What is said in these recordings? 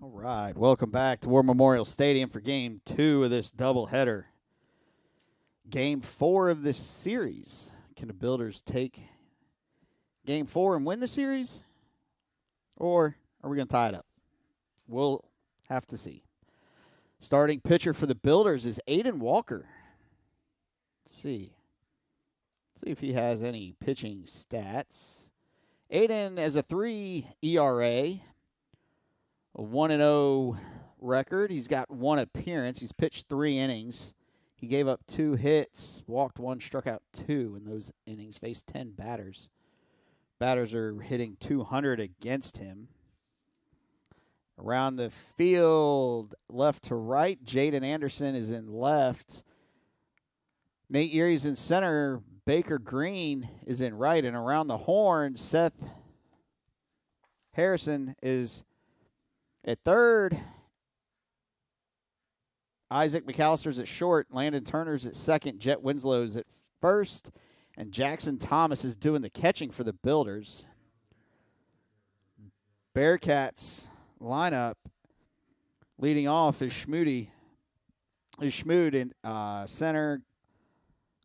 All right, welcome back to War Memorial Stadium for Game 2 of this doubleheader. Game 4 of this series. Can the Builders take Game 4 and win the series? Or are we going to tie it up? We'll have to see. Starting pitcher for the Builders is Aiden Walker. Let's see. Let's see if he has any pitching stats. Aiden has a 3 ERA, a 1-0 record. He's got 1 appearance. He's pitched 3 innings. He gave up 2 hits, walked 1, struck out 2 in those innings, faced 10 batters. Batters are hitting 200 against him. Around the field, left to right, Jaden Anderson is in left. Nate Erie's in center. Baker Green is in right. And around the horn, Seth Harrison is at third. Isaac McAllister's at short. Landon Turner's at second. Jet Winslow's at first. And Jackson Thomas is doing the catching for the Builders. Bearcats lineup leading off is Schmood in center.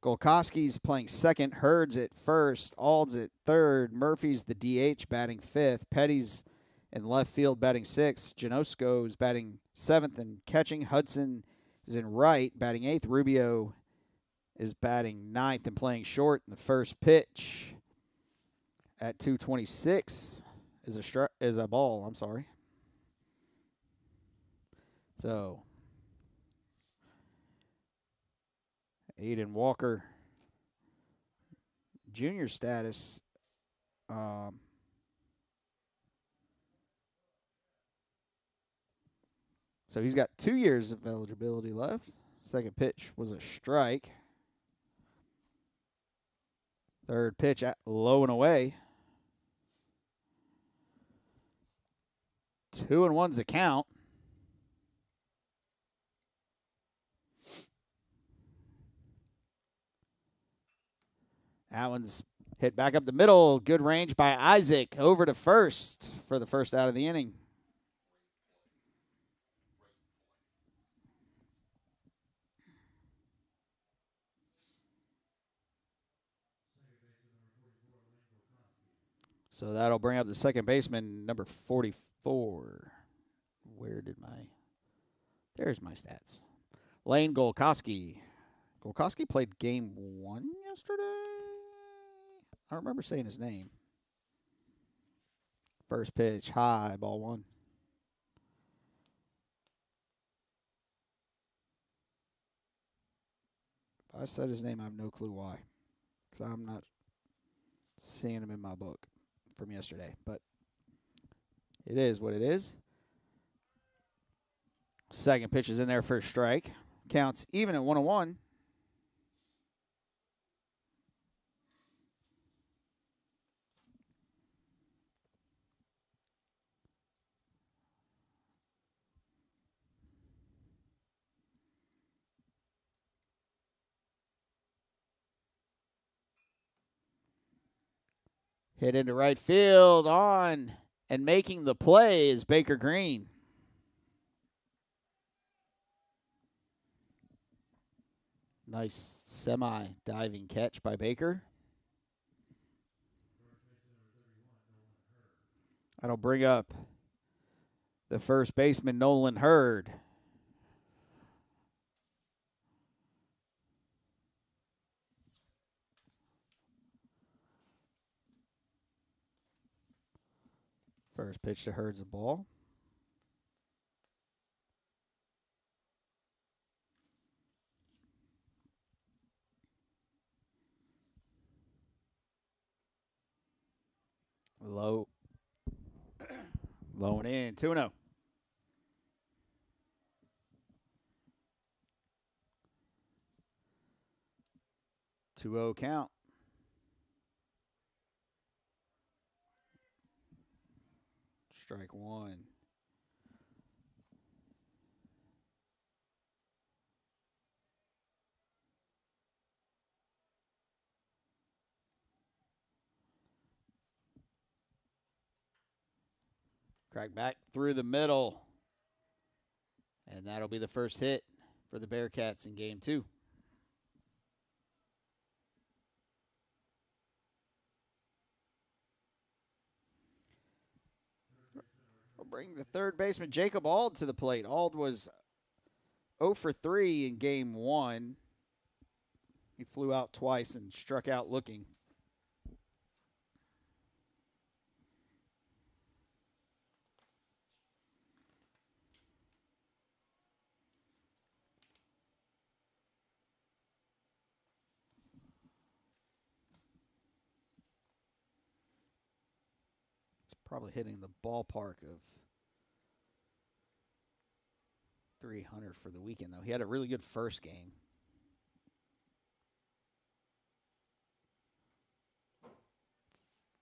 Golkowski's playing second. Hurd's at first. Ald's at third. Murphy's the DH batting fifth. Petty's in left field batting sixth. Janosko's batting seventh and catching. Hudson is in right batting eighth. Rubio is batting ninth and playing short. In the first pitch at 226 is a ball. I'm sorry. So Aiden Walker, junior status. So he's got 2 years of eligibility left. Second pitch was a strike. Third pitch low and away. 2-1's the count. That one's hit back up the middle. Good range by Isaac. Over to first for the first out of the inning. So that'll bring up the second baseman, number 44. There's my stats. Lane Golkowski. Golkowski played game 1 yesterday. I don't remember saying his name. First pitch, high, ball 1. If I said his name, I have no clue why. Because I'm not seeing him in my book from yesterday. But it is what it is. Second pitch is in there for a strike. Counts even at 1-1. Hit into right field on and making the play is Baker Green. Nice semi-diving catch by Baker. That'll bring up the first baseman, Nolan Hurd. First pitch to Hurd's a ball. Low and in, 2-0. 2-0 count. Strike 1. Crack back through the middle. And that'll be the first hit for the Bearcats in game 2. We'll bring the third baseman Jacob Auld to the plate. Auld was 0 for 3 in game 1. He flew out twice and struck out looking. Probably hitting the ballpark of 300 for the weekend, though. He had a really good first game.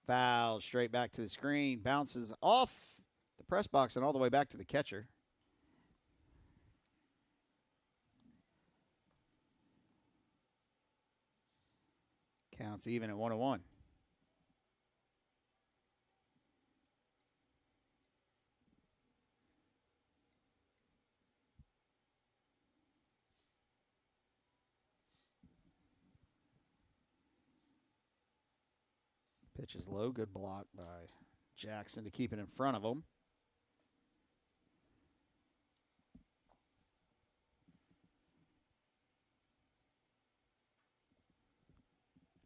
Foul straight back to the screen. Bounces off the press box and all the way back to the catcher. Counts even at 1-1. Pitch is low. Good block by Jackson to keep it in front of him.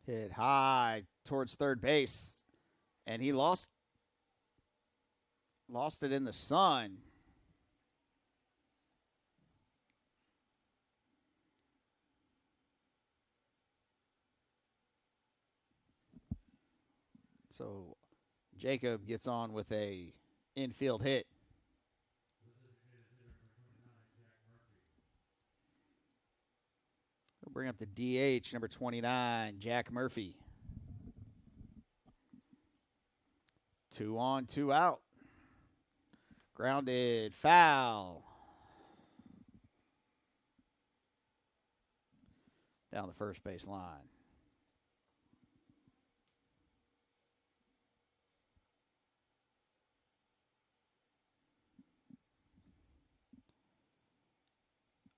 Hit high towards third base, and he lost it in the sun. So Jacob gets on with a infield hit. We'll bring up the DH, number 29, Jack Murphy. 2 on, 2 out. Grounded, foul. Down the first base line.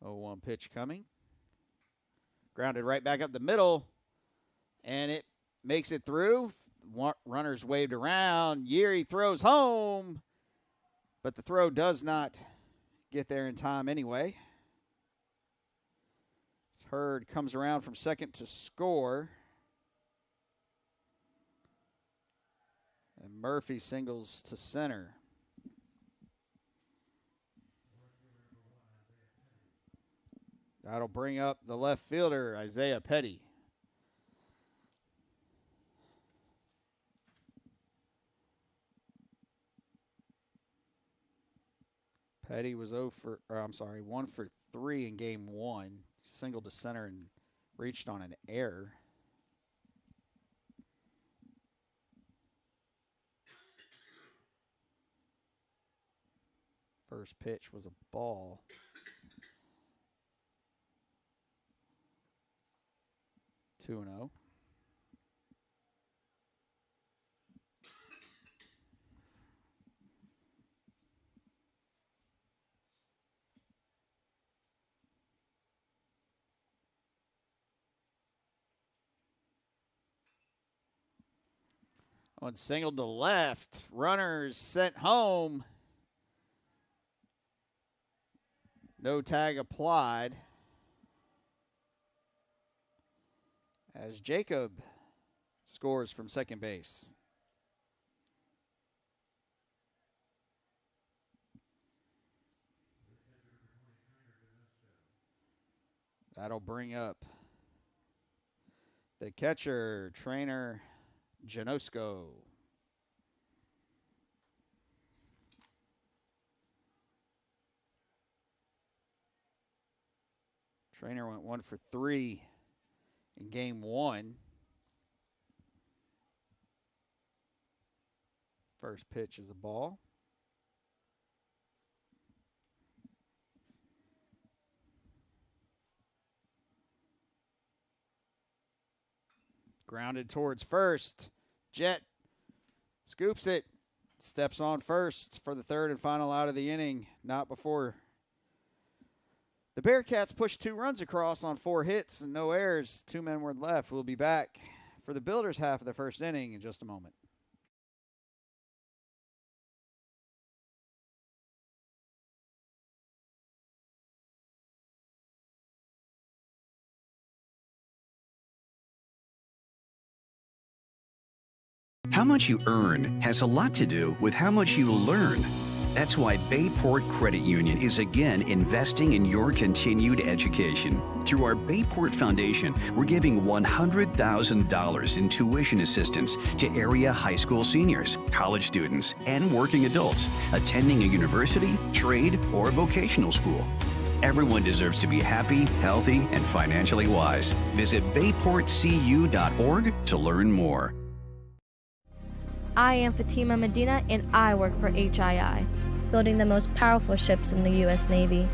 Oh, 1 pitch coming. Grounded right back up the middle, and it makes it through. Runners waved around. Yeri throws home, but the throw does not get there in time anyway. Hurd comes around from second to score. And Murphy singles to center. That'll bring up the left fielder, Isaiah Petty. Petty was 1 for 3 in game 1. Singled to center and reached on an error. First pitch was a ball. 2-0. One singled to left. Runners sent home. No tag applied. As Jacob scores from second base. That'll bring up the catcher, trainer Janosko. Trainer went 1 for 3 in game 1. First pitch is a ball. Grounded towards first. Jet scoops it. Steps on first for the third and final out of the inning. Not before The Bearcats push 2 runs across on 4 hits and no errors. 2 men were left. We'll be back for the Builders half of the first inning in just a moment. How much you earn has a lot to do with how much you learn. That's why Bayport Credit Union is again investing in your continued education. Through our Bayport Foundation, we're giving $100,000 in tuition assistance to area high school seniors, college students, and working adults attending a university, trade, or vocational school. Everyone deserves to be happy, healthy, and financially wise. Visit bayportcu.org to learn more. I am Fatima Medina, and I work for HII, building the most powerful ships in the U.S. Navy.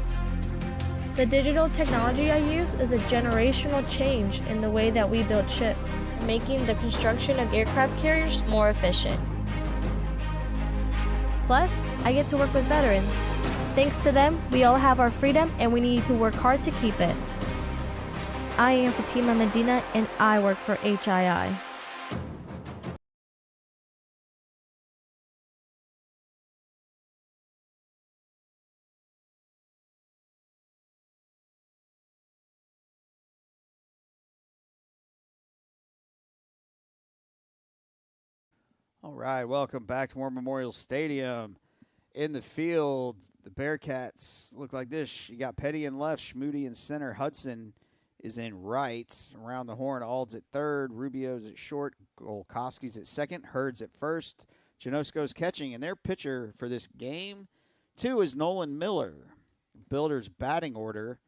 The digital technology I use is a generational change in the way that we build ships, making the construction of aircraft carriers more efficient. Plus, I get to work with veterans. Thanks to them, we all have our freedom, and we need to work hard to keep it. I am Fatima Medina, and I work for HII. All right, welcome back to War Memorial Stadium. In the field, the Bearcats look like this. You got Petty in left, Schmoody in center, Hudson is in right. Around the horn, Ald's at third, Rubio's at short, Golkowski's at second, Hurd's at first, Janosko's catching, and their pitcher for this game, 2, is Nolan Miller. Builders batting order,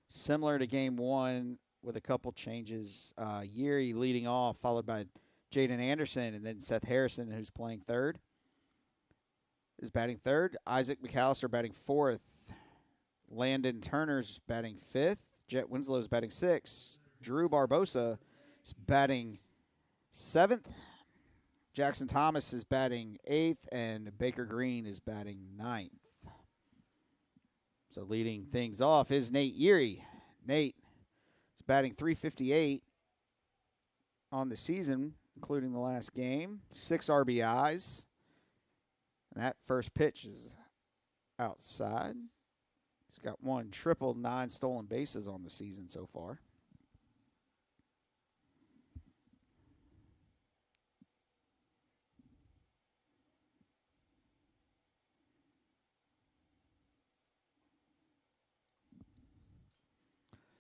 similar to game 1 with a couple changes. Yeary leading off, followed by Jaden Anderson, and then Seth Harrison, who's playing third, is batting third. Isaac McAllister batting fourth. Landon Turner's batting fifth. Jet Winslow's batting sixth. Drew Barbosa is batting seventh. Jackson Thomas is batting eighth, and Baker Green is batting ninth. So leading things off is Nate Yeary. Nate is batting .358 on the season, including the last game. 6 RBIs. And that first pitch is outside. He's got 1 triple, 9 stolen bases on the season so far.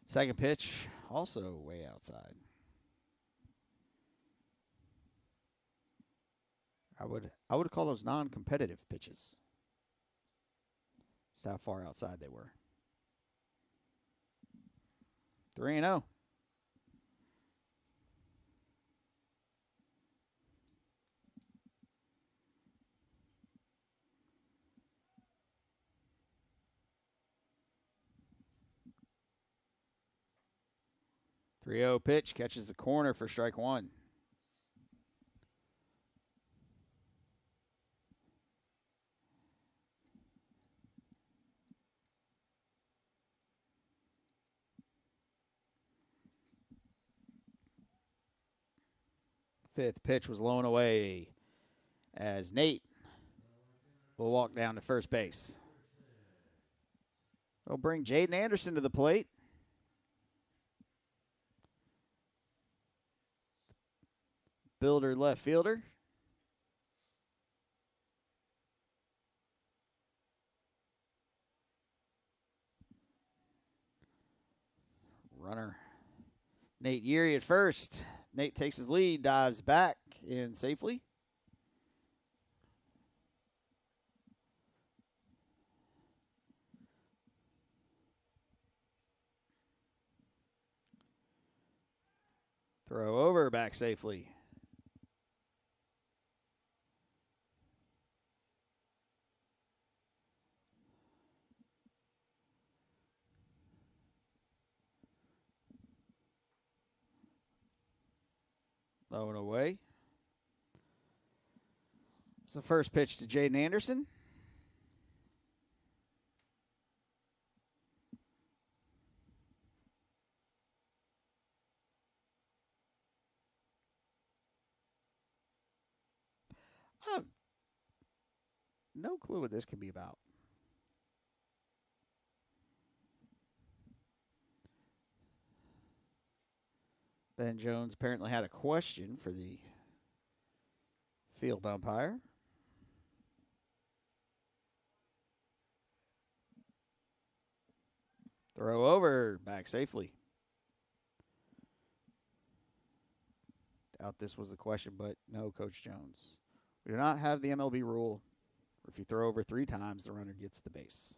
Second pitch, also way outside. I would call those non-competitive pitches. That's how far outside they were. 3-0. Pitch, catches the corner for strike 1. Fifth pitch was blown away as Nate will walk down to first base. We'll bring Jaden Anderson to the plate. Builder left fielder. Runner Nate Yeary at first. Nate takes his lead, dives back in safely. Throw over, back safely. Low and away. It's the first pitch to Jaden Anderson. I have no clue what this can be about. Ben Jones apparently had a question for the field umpire. Throw over, back safely. Doubt this was the question, but no, Coach Jones. We do not have the MLB rule where if you throw over 3 times, the runner gets the base.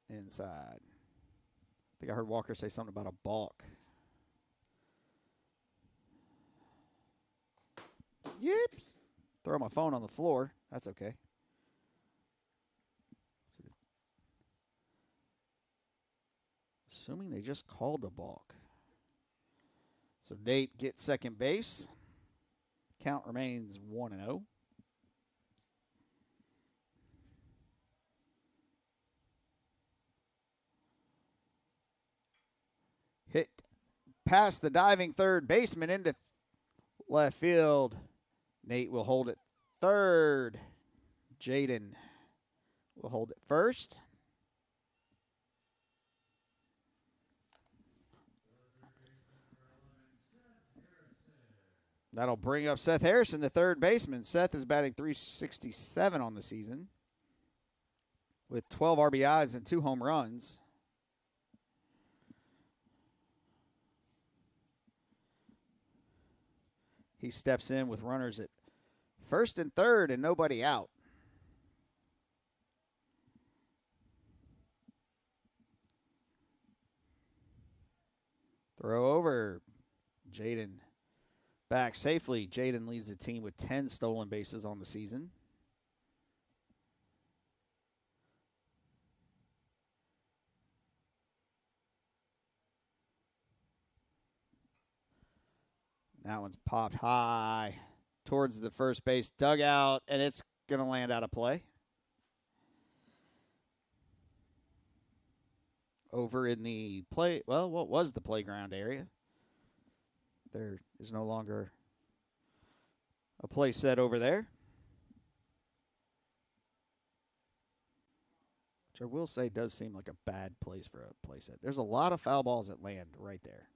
Inside. I think I heard Walker say something about a balk. Yips. Throw my phone on the floor. That's okay. Assuming they just called a balk. So Nate gets second base. Count remains 1-0. Hit past the diving third baseman into left field. Nate will hold it third. Jaden will hold it first. That'll bring up Seth Harrison, the third baseman. Seth is batting .367 on the season with 12 RBIs and 2 home runs. He steps in with runners at first and third and nobody out. Throw over. Jaden back safely. Jaden leads the team with 10 stolen bases on the season. That one's popped high towards the first base dugout, and it's going to land out of play. Over in the what was the playground area? There is no longer a play set over there. Which I will say does seem like a bad place for a play set. There's a lot of foul balls that land right there.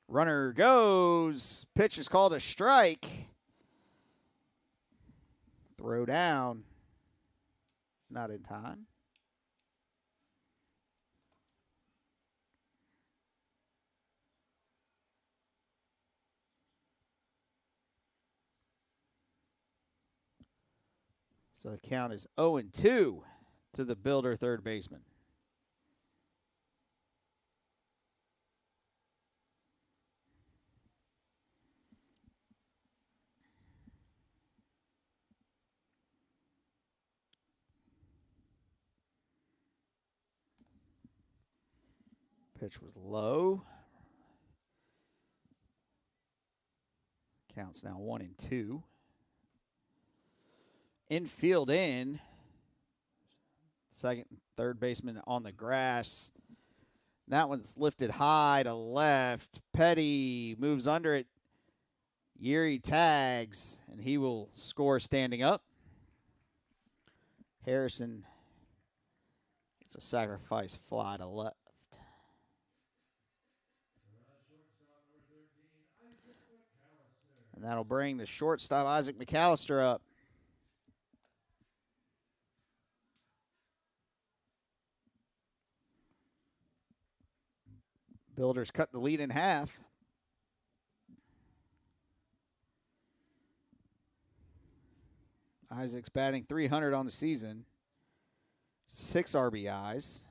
Runner goes. Pitch is called a strike. Throw down. Not in time. So the count is 0-2 to the Builder third baseman. Pitch was low. Counts now 1-2. Infield in. Second and third baseman on the grass. That one's lifted high to left. Petty moves under it. Yuri tags, and he will score standing up. Harrison gets a sacrifice fly to left. And that'll bring the shortstop, Isaac McAllister, up. Builders cut the lead in half. Isaac's batting .300 on the season. 6 RBIs.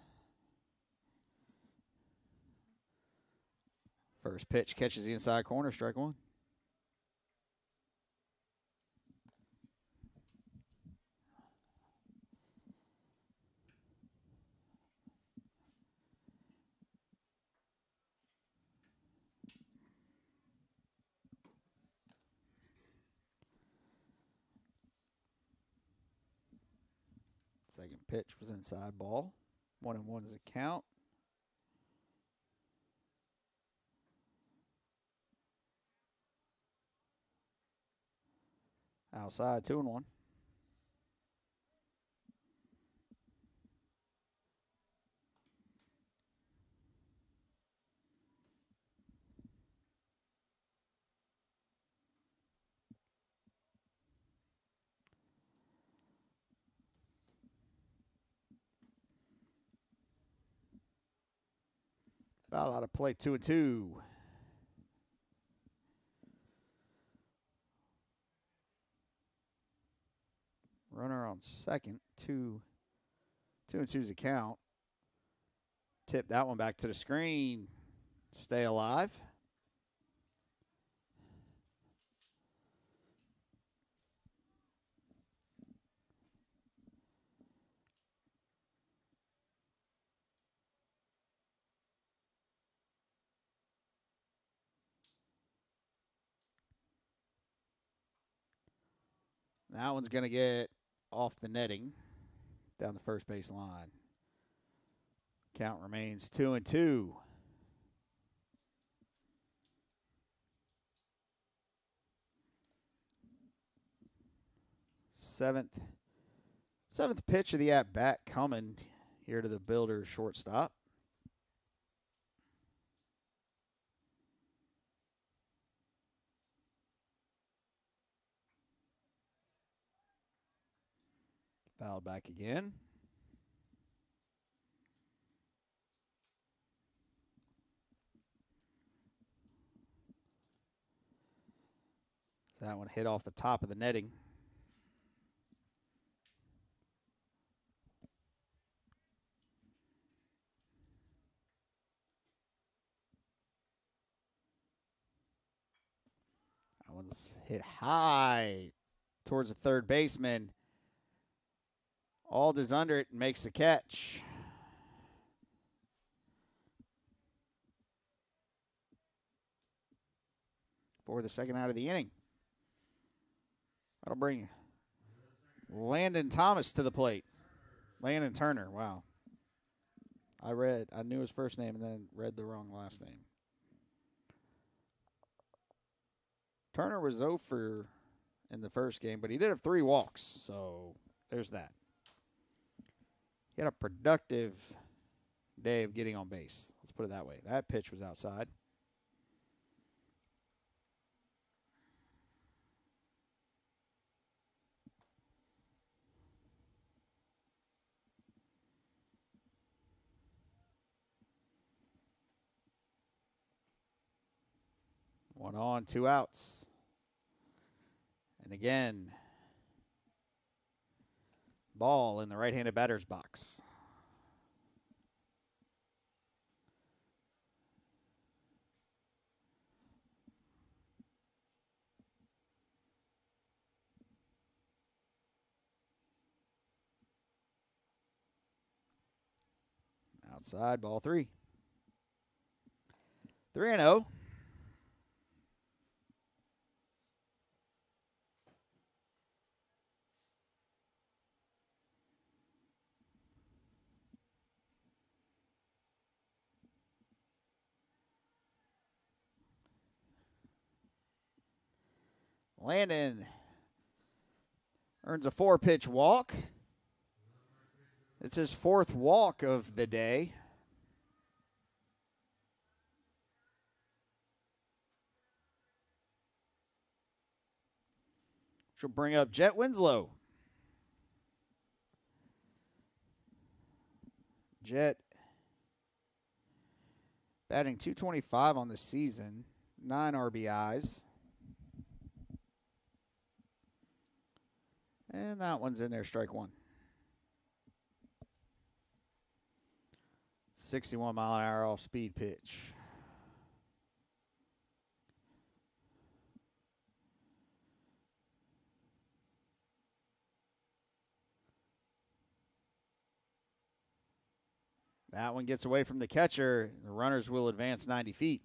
First pitch catches the inside corner, strike one. Second pitch was inside ball. 1-1 is a count. Outside, 2-1. Foul out of play, 2-2. Runner on second, 2-2's a count. Tip that one back to the screen. Stay alive. That one's going to get off the netting down the first base line. Count remains 2-2. Seventh pitch of the at-bat coming here to the Builders shortstop. Fouled back again. So that one hit off the top of the netting. That one's hit high towards the third baseman. Ald is under it and makes the catch. For the second out of the inning. That'll bring Landon Thomas to the plate. Landon Turner, wow. I knew his first name and then read the wrong last name. Turner was 0 for in the first game, but he did have 3 walks, so there's that. He had a productive day of getting on base. Let's put it that way. That pitch was outside. One on, 2 outs. And again, ball in the right-handed batter's box. Outside, ball 3. 3-0. Landon earns a 4-pitch walk. It's his 4th walk of the day. Which will bring up Jet Winslow. Jet batting .225 on the season, 9 RBIs. And that one's in there, strike 1. 61-mile-an-hour off-speed pitch. That one gets away from the catcher. The runners will advance 90 feet.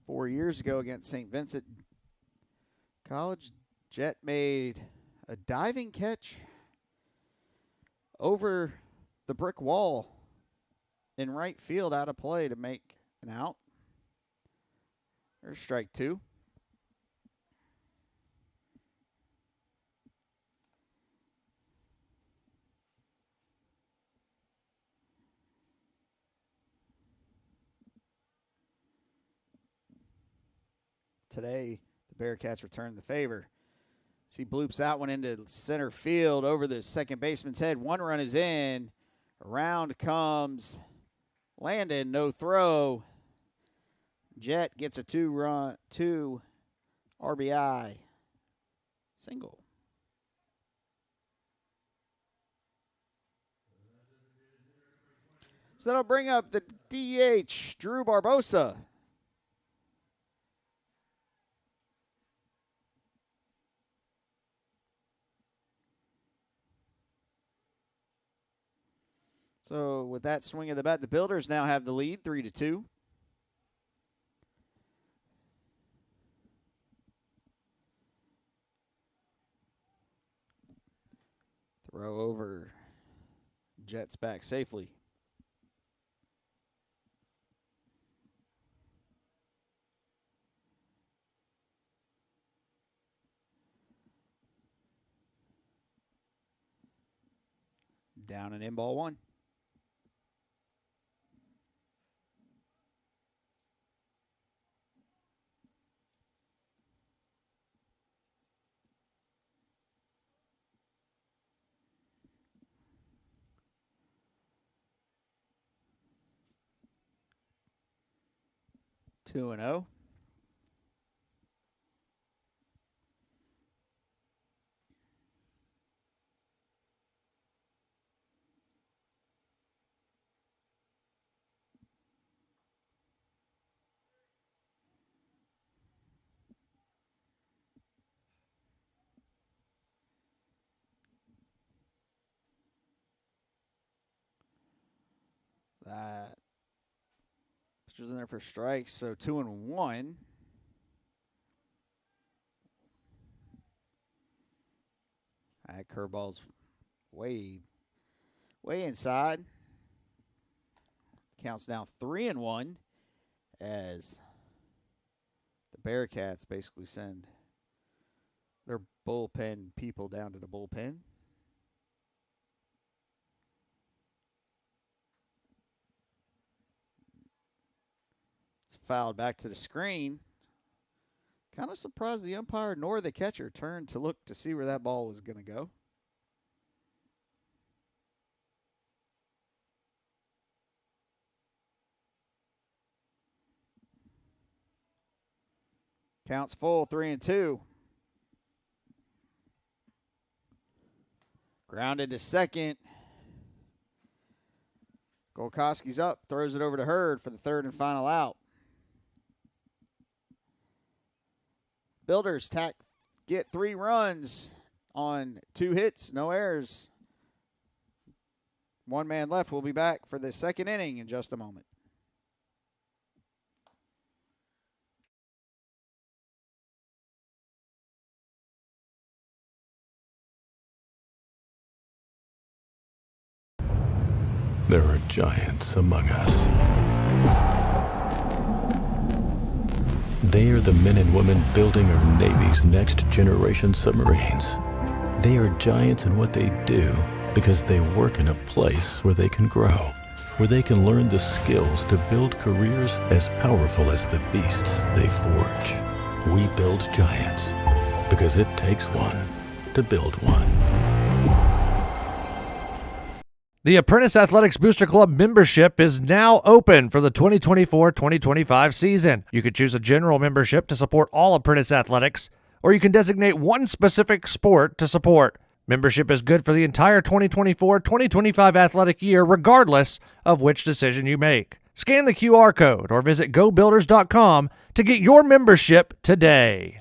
Four years ago against St. Vincent College, Jet made a diving catch over the brick wall in right field out of play to make an out. There's strike two. Today, the Bearcats return the favor. He bloops that one into center field over the second baseman's head. One run is in. Around comes Landon, no throw. Jet gets a two RBI single. So that'll bring up the DH, Drew Barbosa. So with that swing of the bat, the Builders now have the lead, 3-2. Throw over. Jets back safely. Down and in, ball one. Two and 0. That pitcher's in there for strikes, so 2-1. That curveball's way inside. Counts now 3-1 as the Bearcats basically send their bullpen people down to the bullpen. It's fouled back to the screen. Kind of surprised the umpire nor the catcher turned to look to see where that ball was going to go. Counts full, 3-2. Grounded to second. Golkowski's up, throws it over to Hurd for the third and final out. Builders get 3 runs on 2 hits, no errors. 1 man left. We'll be back for the second inning in just a moment. There are giants among us. They are the men and women building our Navy's next generation submarines. They are giants in what they do because they work in a place where they can grow, where they can learn the skills to build careers as powerful as the beasts they forge. We build giants because it takes one to build one. The Apprentice Athletics Booster Club membership is now open for the 2024-2025 season. You can choose a general membership to support all Apprentice Athletics, or you can designate one specific sport to support. Membership is good for the entire 2024-2025 athletic year, regardless of which decision you make. Scan the QR code or visit gobuilders.com to get your membership today.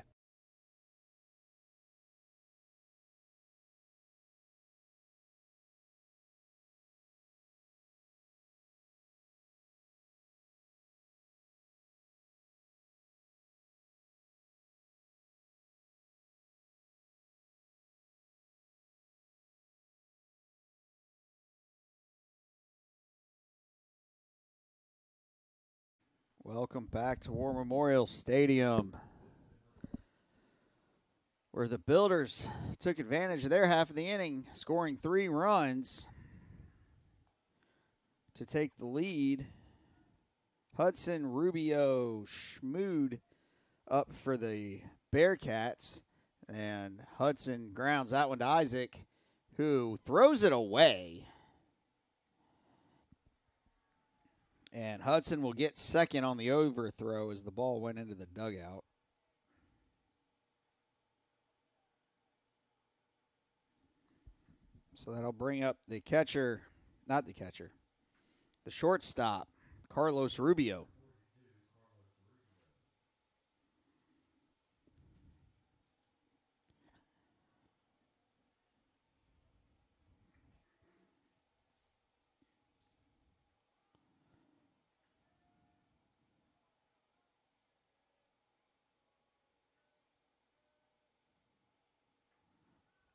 Welcome back to War Memorial Stadium, where the Builders took advantage of their half of the inning, scoring 3 runs to take the lead. Hudson, Rubio, Schmood up for the Bearcats, and Hudson grounds that one to Isaac, who throws it away. And Hudson will get second on the overthrow as the ball went into the dugout. So that'll bring up the catcher, not the catcher, the shortstop, Carlos Rubio.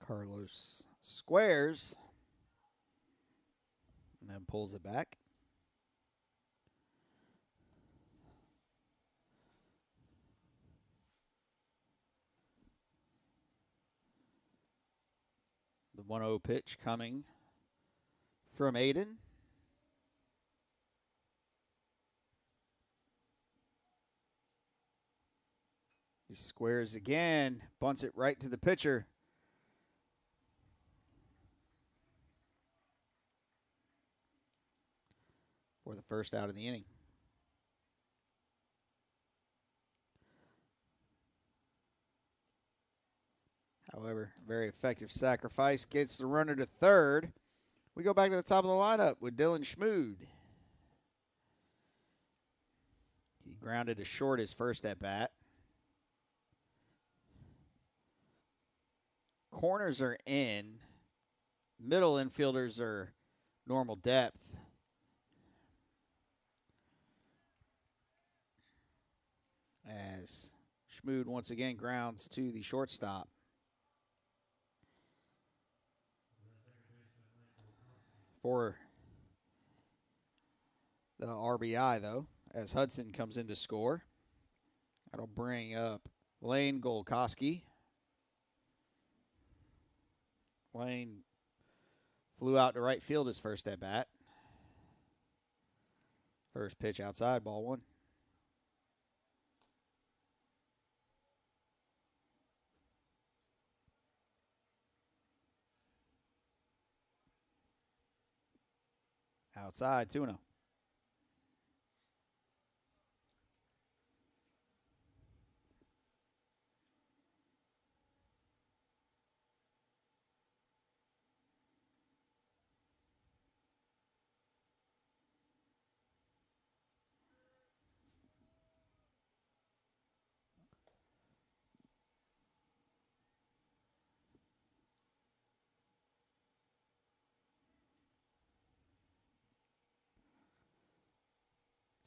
Carlos squares and then pulls it back. The 1-0 pitch coming from Aiden. He squares again, bunts it right to the pitcher. For the first out of the inning. However, very effective sacrifice gets the runner to third. We go back to the top of the lineup with Dylan Schmood. He grounded to short his first at bat. Corners are in. Middle infielders are normal depth. As Schmood once again grounds to the shortstop. For the RBI, though, as Hudson comes in to score. That'll bring up Lane Golkowski. Lane flew out to right field his first at bat. First pitch outside, ball 1. Outside, 2-0.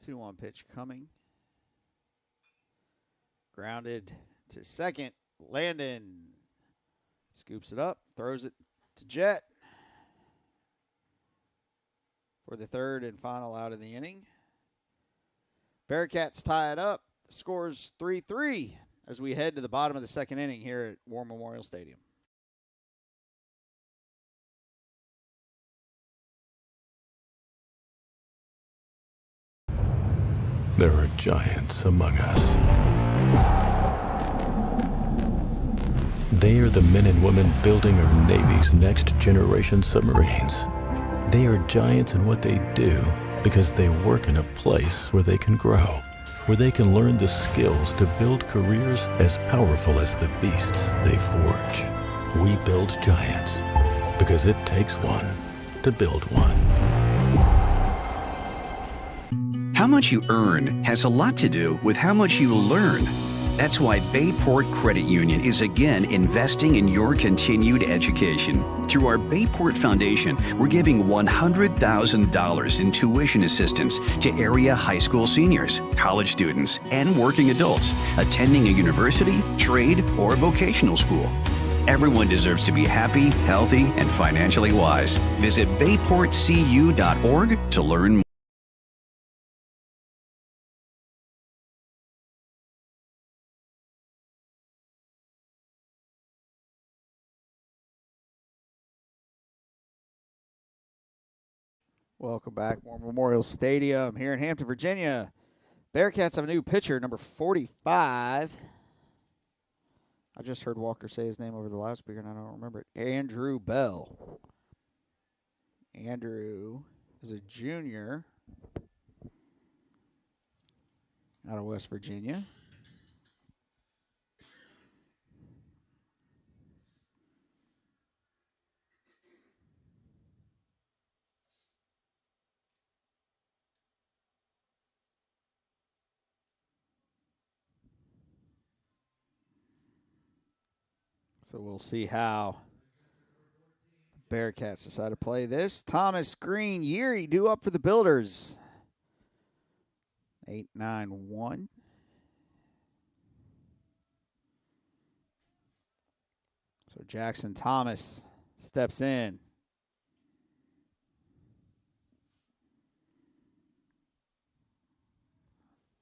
Two-on pitch coming. Grounded to second. Landon scoops it up, throws it to Jet for the third and final out of the inning. Bearcats tie it up. The score's 3-3 as we head to the bottom of the second inning here at War Memorial Stadium. There are giants among us. They are the men and women building our Navy's next generation submarines. They are giants in what they do because they work in a place where they can grow, where they can learn the skills to build careers as powerful as the beasts they forge. We build giants because it takes one to build one. How much you earn has a lot to do with how much you learn. That's why Bayport Credit Union is again investing in your continued education. Through our Bayport Foundation, we're giving $100,000 in tuition assistance to area high school seniors, college students, and working adults attending a university, trade, or vocational school. Everyone deserves to be happy, healthy, and financially wise. Visit bayportcu.org to learn more. Welcome back, War Memorial Stadium here in Hampton, Virginia. Bearcats have a new pitcher, number 45. I just heard Walker say his name over the loudspeaker, and I don't remember it. Andrew Bell. Andrew is a junior out of West Virginia. So we'll see how Bearcats decide to play this. Thomas Green, Yeary due up for the Builders. 8-9-1. So Jackson Thomas steps in.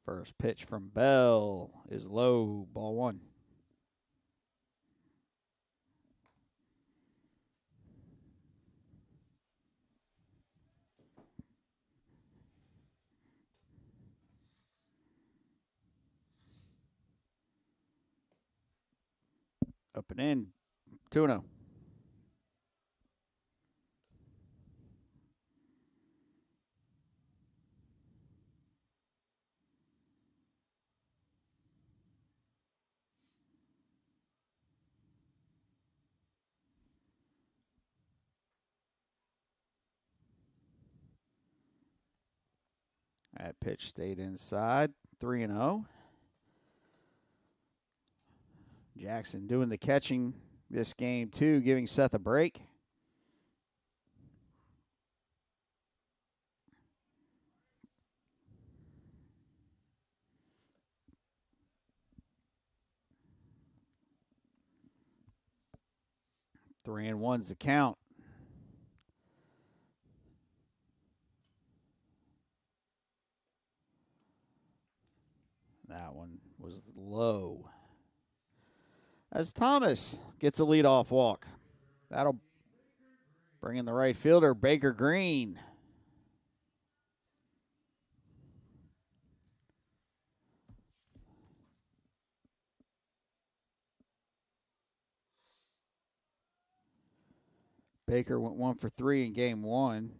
First pitch from Bell is low, ball one. Up and in, 2-0. That pitch stayed inside, 3-0. Jackson doing the catching this game, too, giving Seth a break. Three and one's the count. That one was low. As Thomas gets a leadoff walk. That'll bring in the right fielder, Baker Green. Baker went 1 for 3 in game one.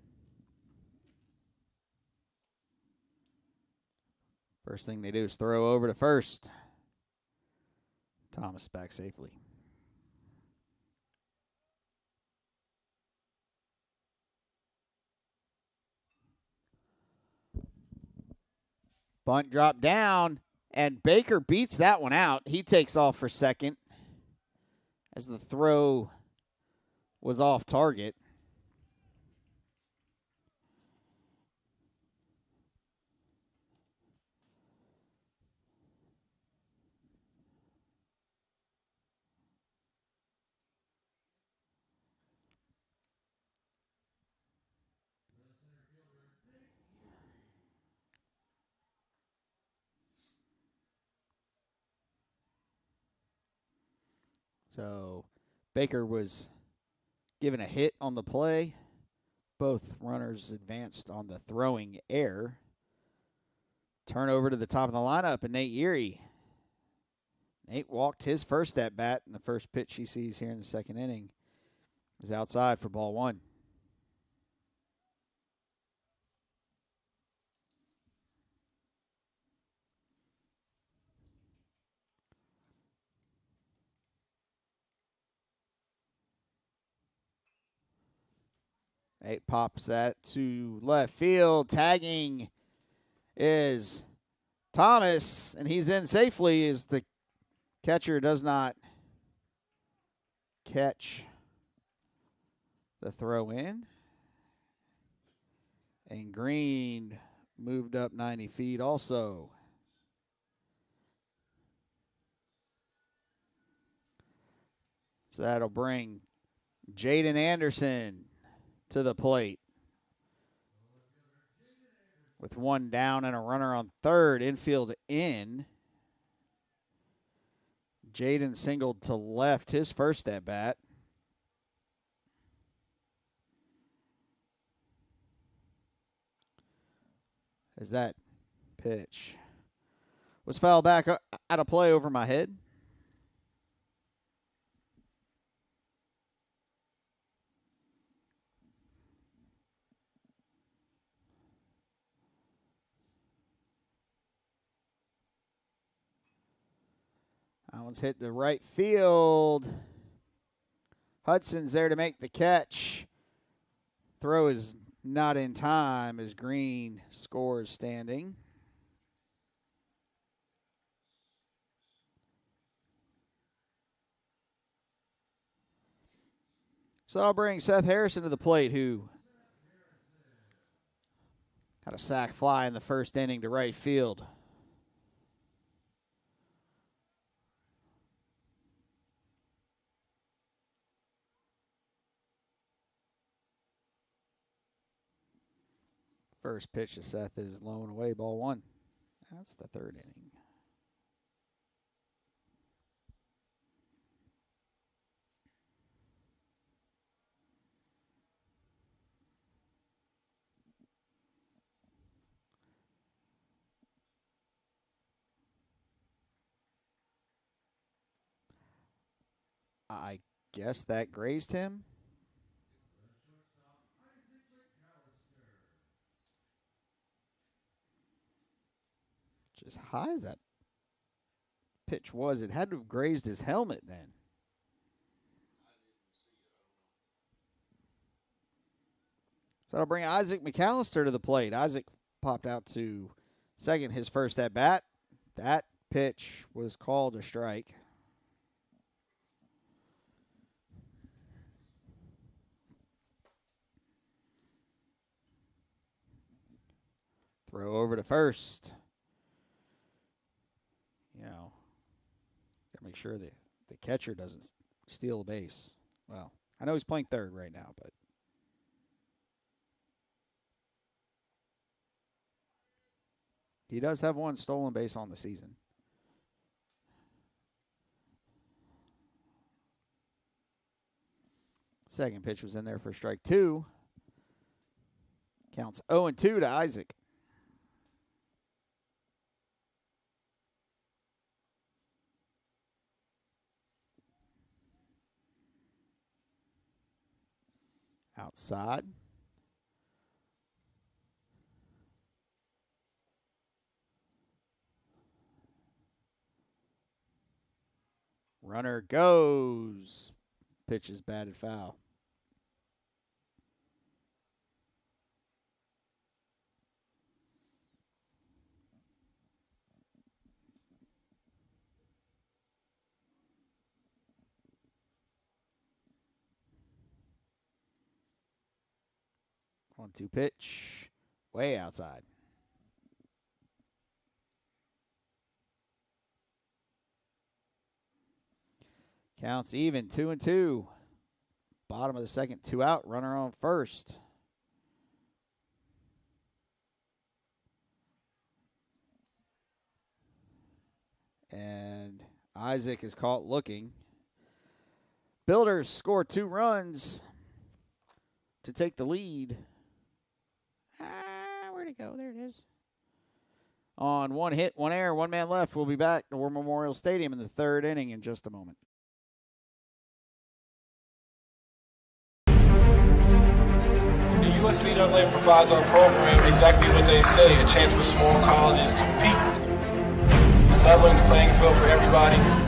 First thing they do is throw over to first. Thomas back safely. Bunt dropped down, and Baker beats that one out. He takes off for second as the throw was off target. So Baker was given a hit on the play. Both runners advanced on the throwing error. Turnover to the top of the lineup, and Nate Yeary. Nate walked his first at bat, and the first pitch he sees here in the second inning is outside for ball one. Nate pops that to left field. Tagging is Thomas, and he's in safely as the catcher does not catch the throw in. And Green moved up 90 feet also. So that'll bring Jaden Anderson to the plate. With one down and a runner on third, infield in. Jaden singled to left his first at bat. as that pitch was fouled back out of play over my head. That one's hit the right field. Hudson's there to make the catch. Throw is not in time as Green scores standing. So I'll bring Seth Harrison to the plate, who had a sac fly in the first inning to right field. First pitch to Seth is low and away, ball one. That's the third inning. I guess that grazed him. As high as that pitch was, it had to have grazed his helmet then. So that'll bring Isaac McAllister to the plate. Isaac popped out to second his first at bat. That pitch was called a strike. Throw over to first. Got to make sure the catcher doesn't steal a base. Well, I know he's playing third right now, but he does have one stolen base on the season. Second pitch was in there for strike two. Counts 0-2 to Isaac. Outside. Runner goes. Pitch is batted foul. On 2 pitch, way outside. Counts even, 2-2. Bottom of the second, 2 out, runner on first. And Isaac is caught looking. Builders score 2 runs to take the lead. Where'd it go? There it is. On 1 hit, 1 error, 1 man left. We'll be back to War Memorial Stadium in the third inning in just a moment. The USCAA provides our program exactly what they say, a chance for small colleges to compete. Leveling the playing field for everybody.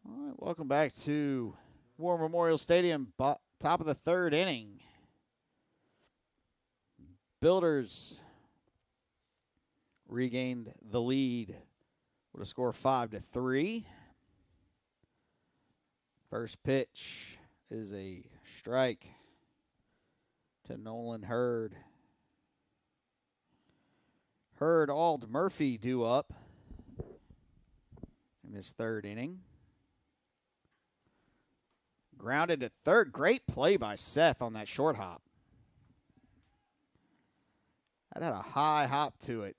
All right, welcome back to War Memorial Stadium, top of the third inning. Builders regained the lead with a score of 5-3. First pitch is a strike to Nolan Hurd. Hurd, Ald, Murphy due up in this third inning. Grounded to third. Great play by Seth on that short hop. That had a high hop to it.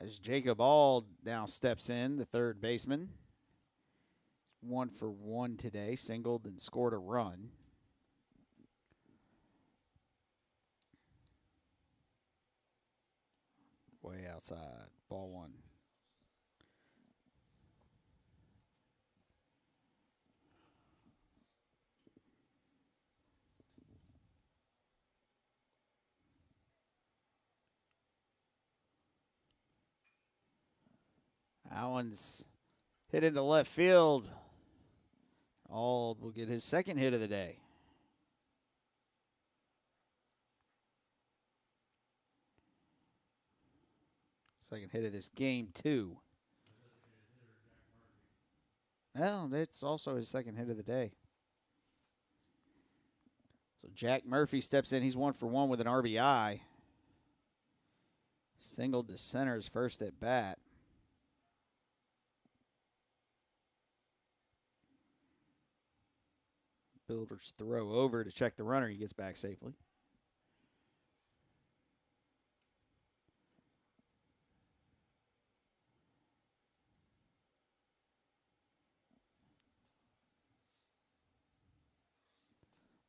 As Jacob Ald now steps in, the third baseman. 1 for 1 today, singled and scored a run. Way outside, ball 1. That one's hit into left field. Ald will get his second hit of the day. Second hit of this game, 2. Well, it's also his second hit of the day. So Jack Murphy steps in. He's 1 for 1 with an RBI. Singled to center's first at bat. Builders throw over to check the runner. He gets back safely.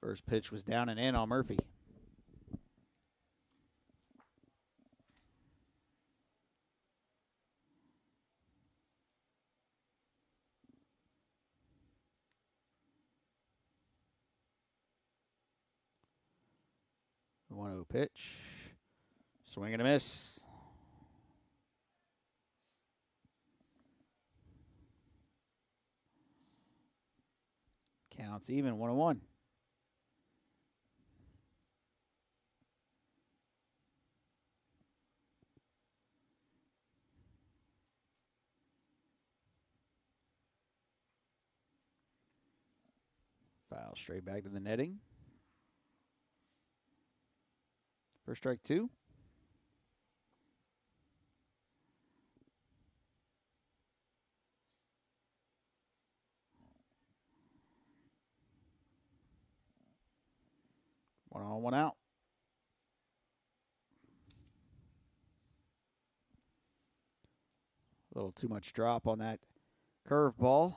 First pitch was down and in on Murphy. The 1-0 pitch. Swing and a miss. Counts even, 1-1. Foul straight back to the netting. For strike 2. One on, one out. A little too much drop on that curveball.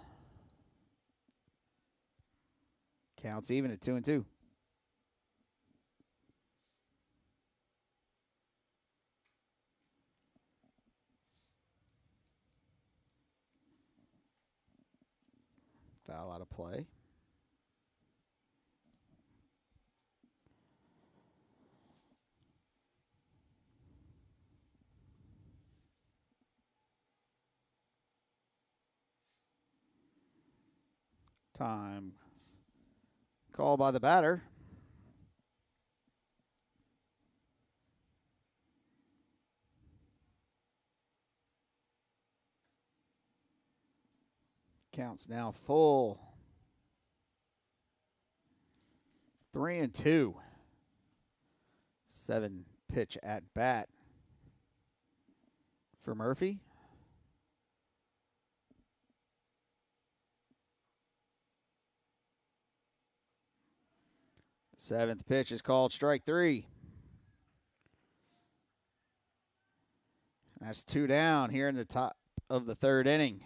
Counts even at 2-2. Foul out of play. Time call by the batter. Counts now full. 3-2. 7 pitch at bat for Murphy. Seventh pitch is called strike 3. That's 2 down here in the top of the third inning.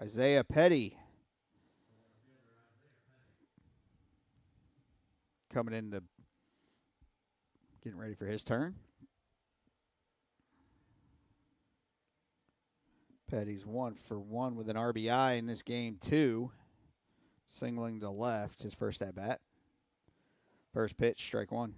Isaiah Petty coming into getting ready for his turn. Petty's 1 for 1 with an RBI in this game, 2. Singling to left, his first at bat. First pitch, strike one.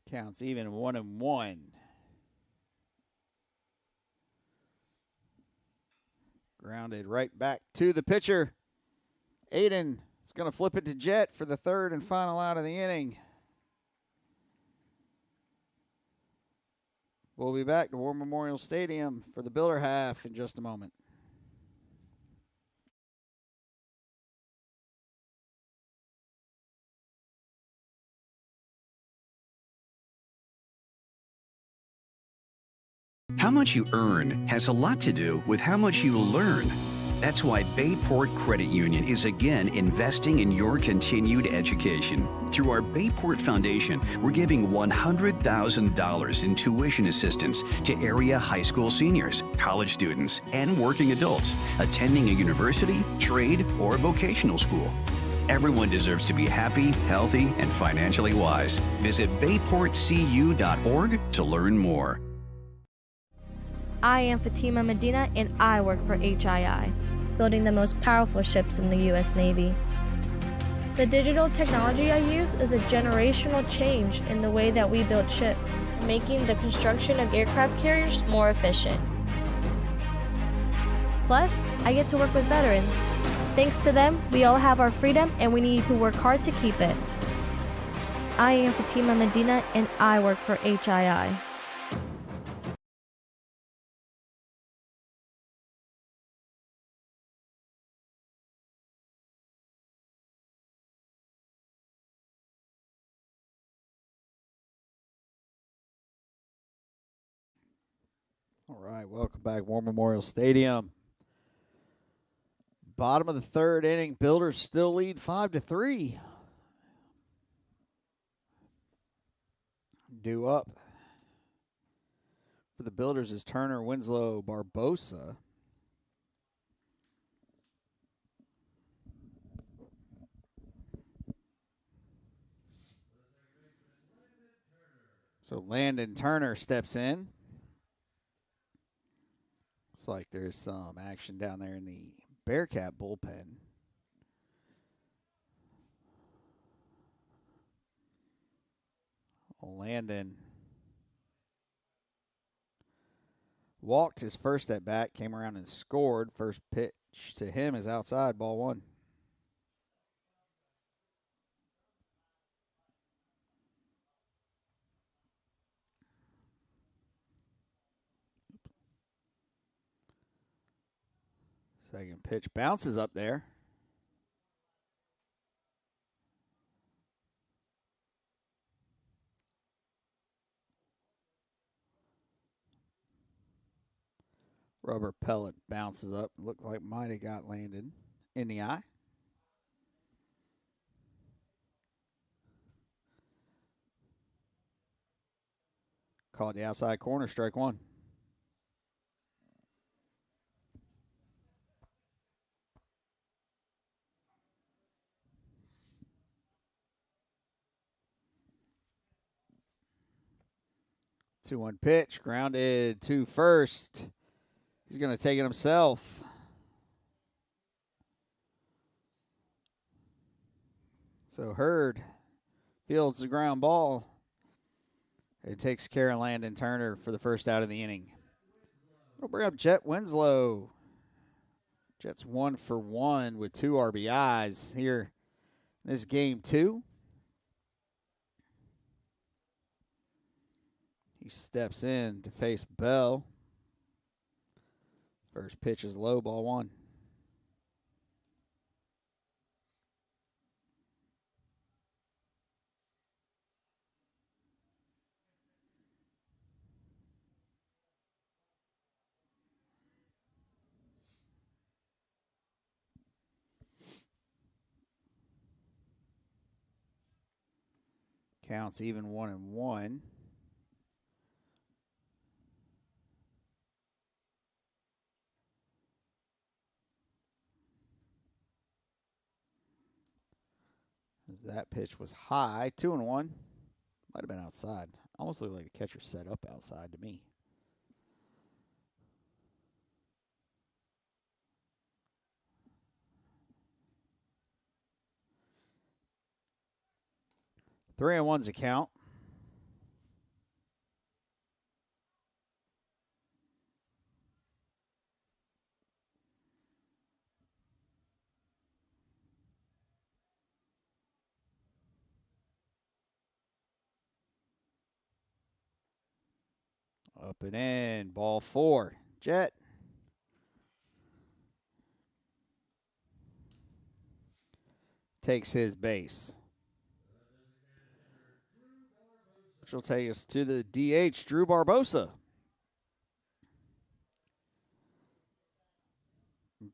Counts even 1-1. Grounded right back to the pitcher. Aiden is going to flip it to Jet for the third and final out of the inning. We'll be back to War Memorial Stadium for the Builder half in just a moment. How much you earn has a lot to do with how much you learn. That's why Bayport Credit Union is again investing in your continued education. Through our Bayport Foundation, we're giving $100,000 in tuition assistance to area high school seniors, college students, and working adults attending a university, trade, or vocational school. Everyone deserves to be happy, healthy, and financially wise. Visit bayportcu.org to learn more. I am Fatima Medina and I work for HII, building the most powerful ships in the U.S. Navy. The digital technology I use is a generational change in the way that we build ships, making the construction of aircraft carriers more efficient. Plus, I get to work with veterans. Thanks to them, we all have our freedom and we need to work hard to keep it. I am Fatima Medina and I work for HII. All right, welcome back, War Memorial Stadium. Bottom of the third inning, Builders still lead 5-3. Due up for the Builders is Turner, Winslow, Barbosa. So Landon Turner steps in. Looks like there's some action down there in the Bearcat bullpen. Landon walked his first at bat, came around and scored. First pitch to him is outside, ball one. Second pitch bounces up there. Rubber pellet bounces up. Looked like might have got landed in the eye. Caught the outside corner, strike one. Two-one pitch, grounded to first. He's going to take it himself. So Hurd fields the ground ball. It takes care of Landon Turner for the first out of the inning. We'll bring up Jet Winslow. Jet's 1 for 1 with 2 RBIs here in this game 2. He steps in to face Bell. First pitch is low, ball one. Counts even 1-1. As that pitch was high, 2-1. Might have been outside. Almost looked like a catcher set up outside to me. 3-1's a count. Up and in. Ball 4. Jet. Takes his base. Which will take us to the DH, Drew Barbosa.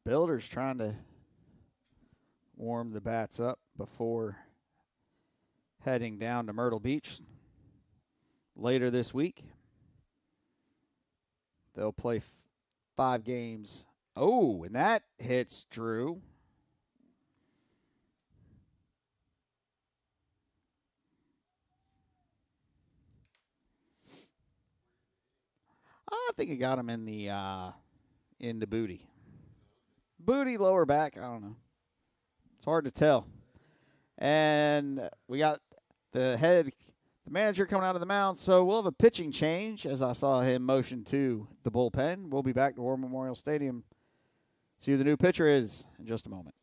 Builders trying to warm the bats up before heading down to Myrtle Beach later this week. They'll play 5 games. Oh, and that hits Drew. I think it got him in the booty. Booty, lower back, I don't know. It's hard to tell. And we got the manager coming out of the mound, so we'll have a pitching change as I saw him motion to the bullpen. We'll be back to War Memorial Stadium. See who the new pitcher is in just a moment.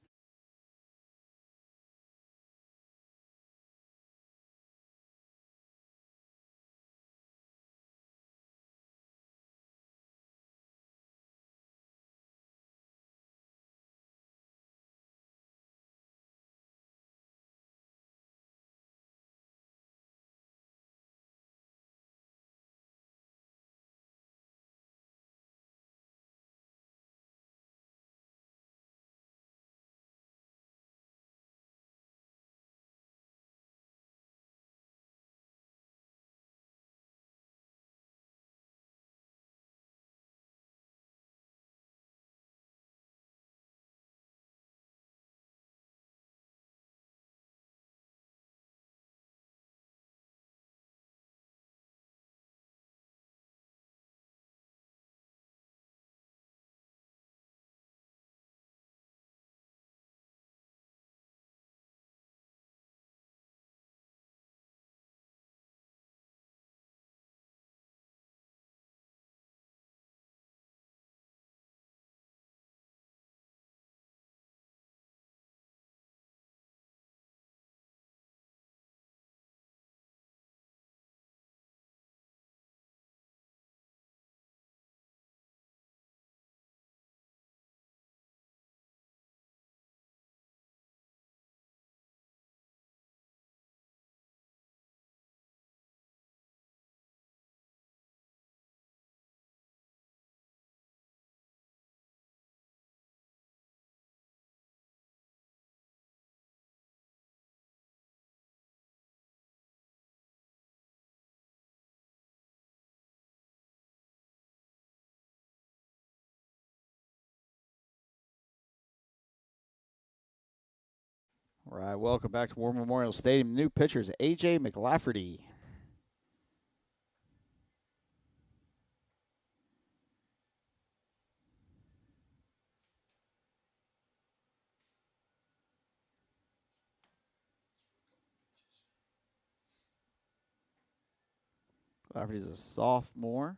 All right, welcome back to War Memorial Stadium. New pitcher is A.J. McLafferty. McLafferty's a sophomore.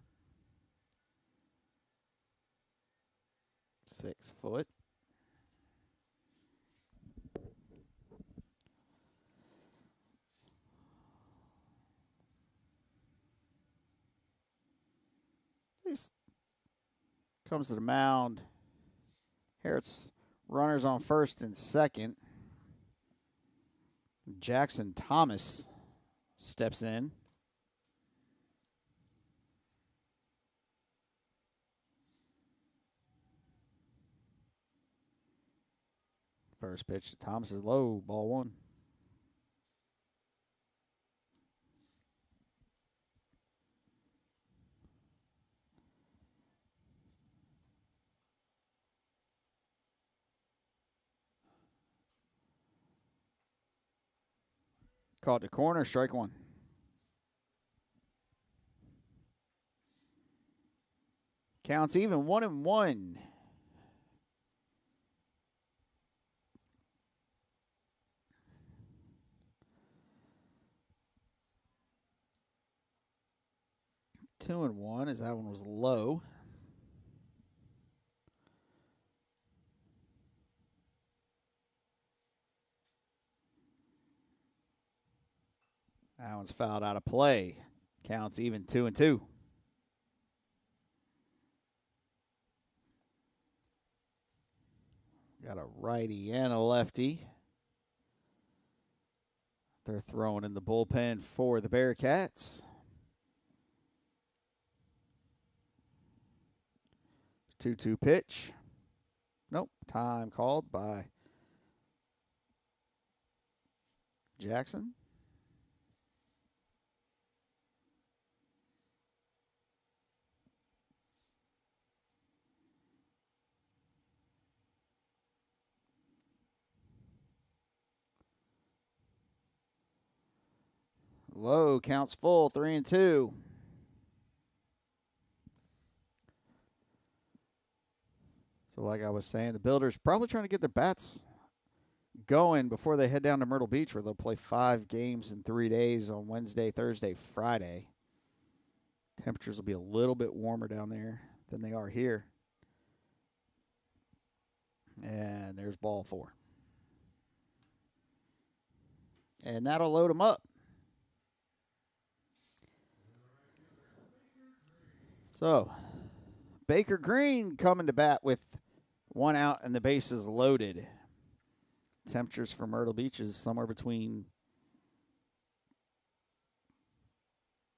6 foot. He comes to the mound. Here it's runners on first and second. Jackson Thomas steps in. First pitch to Thomas is low, ball 1. Caught the corner, strike one. Counts even, 1-1. Two and one, as that one was low. That one's fouled out of play. Counts even, 2-2. Got a righty and a lefty. They're throwing in the bullpen for the Bearcats. 2-2 pitch. Nope. Time called by Jackson. Low, counts full, 3-2. So like I was saying, the Builders probably trying to get their bats going before they head down to Myrtle Beach, where they'll play 5 games in 3 days on Wednesday, Thursday, Friday. Temperatures will be a little bit warmer down there than they are here. And there's ball 4. And that'll load them up. So, Baker Green coming to bat with 1 out and the bases loaded. Temperatures for Myrtle Beach is somewhere between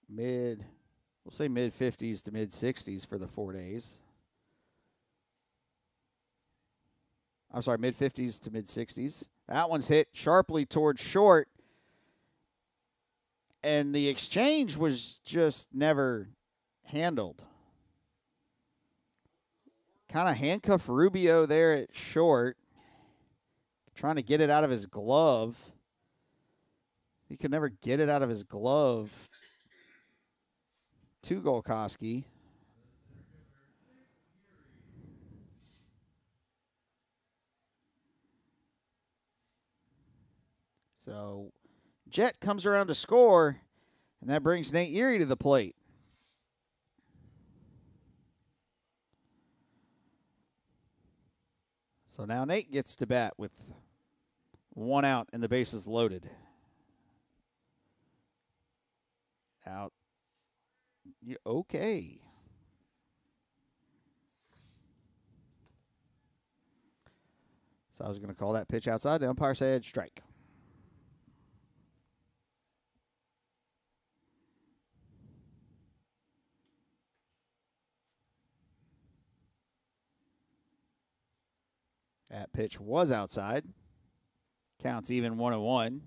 we'll say mid-50s to mid-60s for the 4 days. I'm sorry, mid-50s to mid-60s. That one's hit sharply towards short. And the exchange was just never handled. Kind of handcuffed Rubio there at short. Trying to get it out of his glove. He could never get it out of his glove to Golkowski. So Jet comes around to score, and that brings Nate Erie to the plate. So now Nate gets to bat with 1 out and the bases loaded. Out. Okay. So I was going to call that pitch outside. The umpire said strike. That pitch was outside. Counts even, 1-1.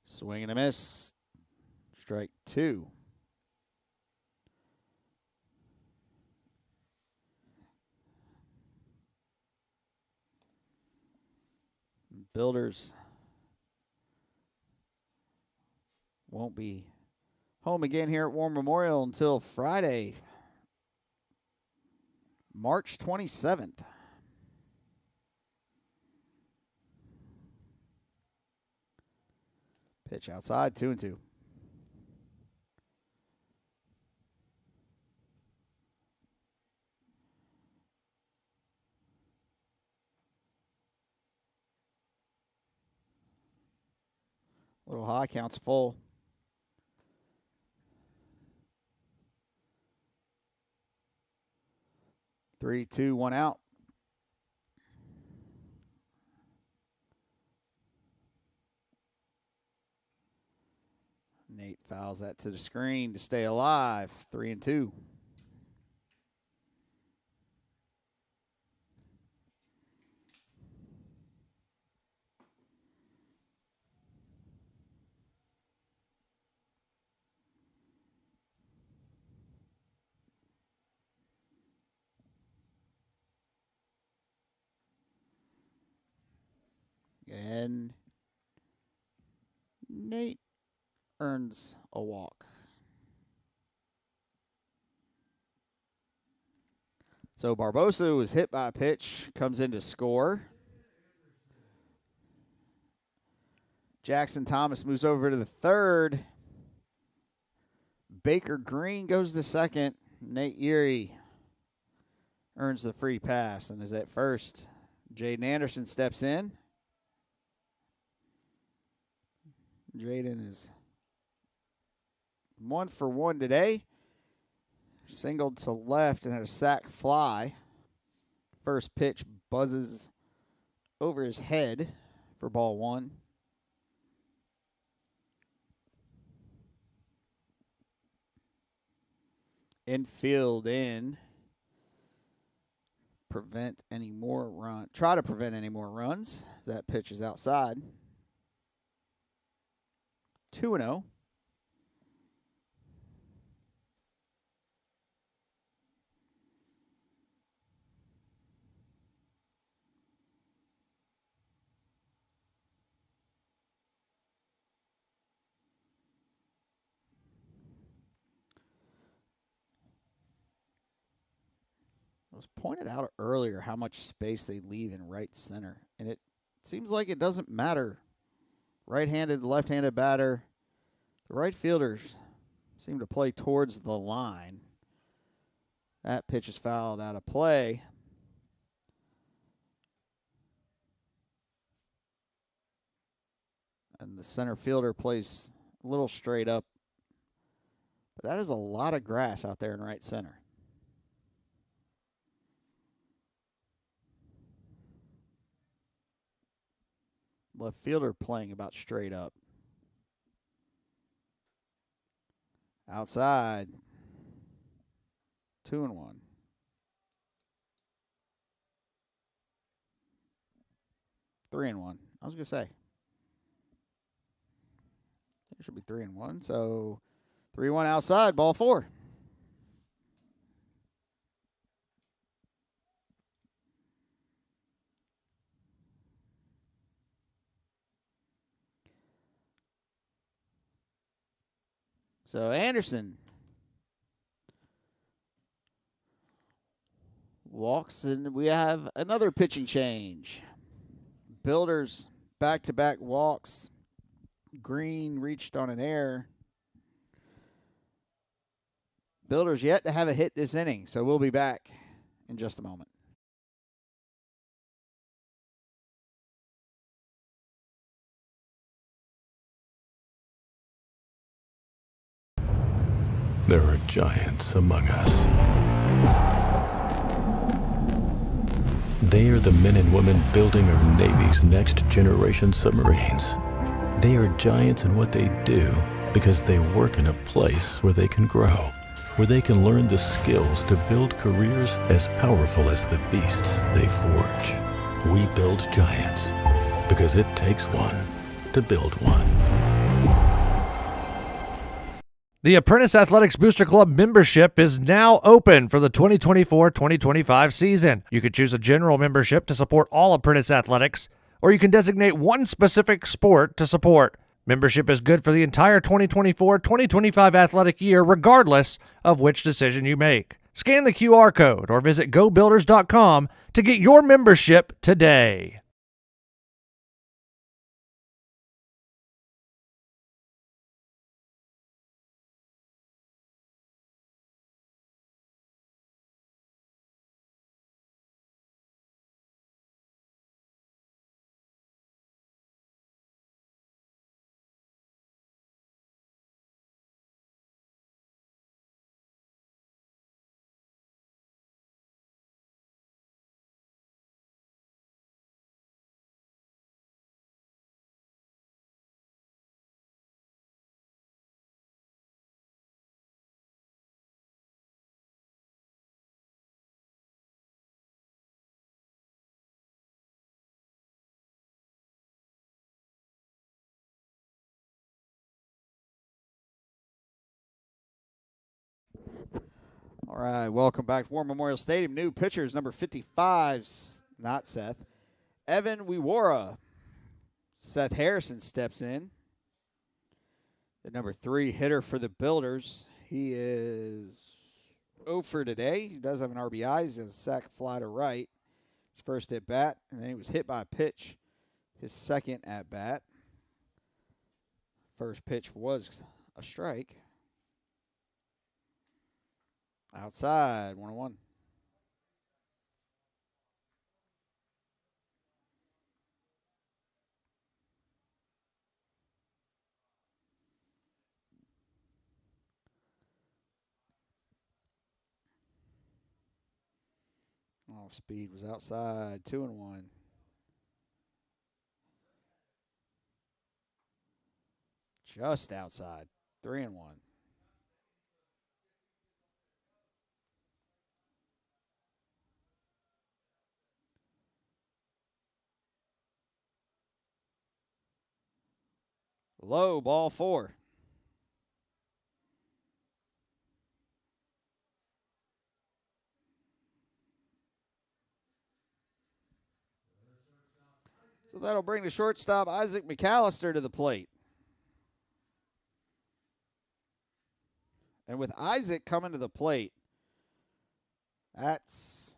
Swing and a miss. Strike 2. Builders won't be home again here at War Memorial until Friday, March 27th. Pitch outside, 2-2. Little high, counts full. Three, two, 1 out. Nate fouls that to the screen to stay alive. 3-2. And Nate earns a walk. So Barbosa was hit by a pitch, comes in to score. Jackson Thomas moves over to the third. Baker Green goes to second. Nate Erie earns the free pass and is at first. Jaden Anderson steps in. Jaden is 1 for 1 today. Singled to left and had a sac fly. First pitch buzzes over his head for ball 1. Infield in. Prevent any more run. Try to prevent any more runs as that pitch is outside. 2-0. It was pointed out earlier how much space they leave in right center, and it seems like it doesn't matter. Right-handed, left-handed batter, the right fielders seem to play towards the line. That pitch is fouled out of play. And the center fielder plays a little straight up. But that is a lot of grass out there in right center. Left fielder playing about straight up. Outside. 2-1. Three and 1. I was going to say. It should be 3-1. So 3-1 outside, ball 4. So Anderson walks, and we have another pitching change. Builders back-to-back walks. Green reached on an error. Builders yet to have a hit this inning, so we'll be back in just a moment. There are giants among us. They are the men and women building our Navy's next generation submarines. They are giants in what they do because they work in a place where they can grow, where they can learn the skills to build careers as powerful as the beasts they forge. We build giants because it takes one to build one. The Apprentice Athletics Booster Club membership is now open for the 2024-2025 season. You can choose a general membership to support all Apprentice athletics, or you can designate one specific sport to support. Membership is good for the entire 2024-2025 athletic year, regardless of which decision you make. Scan the QR code or visit GoBuilders.com to get your membership today. All right, welcome back to War Memorial Stadium. New pitchers, number 55, not Seth, Evan Wiwara. Seth Harrison steps in. The number 3 hitter for the Builders. He is 0 for today. He does have an RBI. He has a sac fly to right. His first at bat, and then he was hit by a pitch his second at bat. First pitch was a strike. Outside, 1-1. Off speed was outside, 2-1. Just outside, 3-1. Low, ball 4. So that'll bring the shortstop Isaac McAllister to the plate. And with Isaac coming to the plate, that's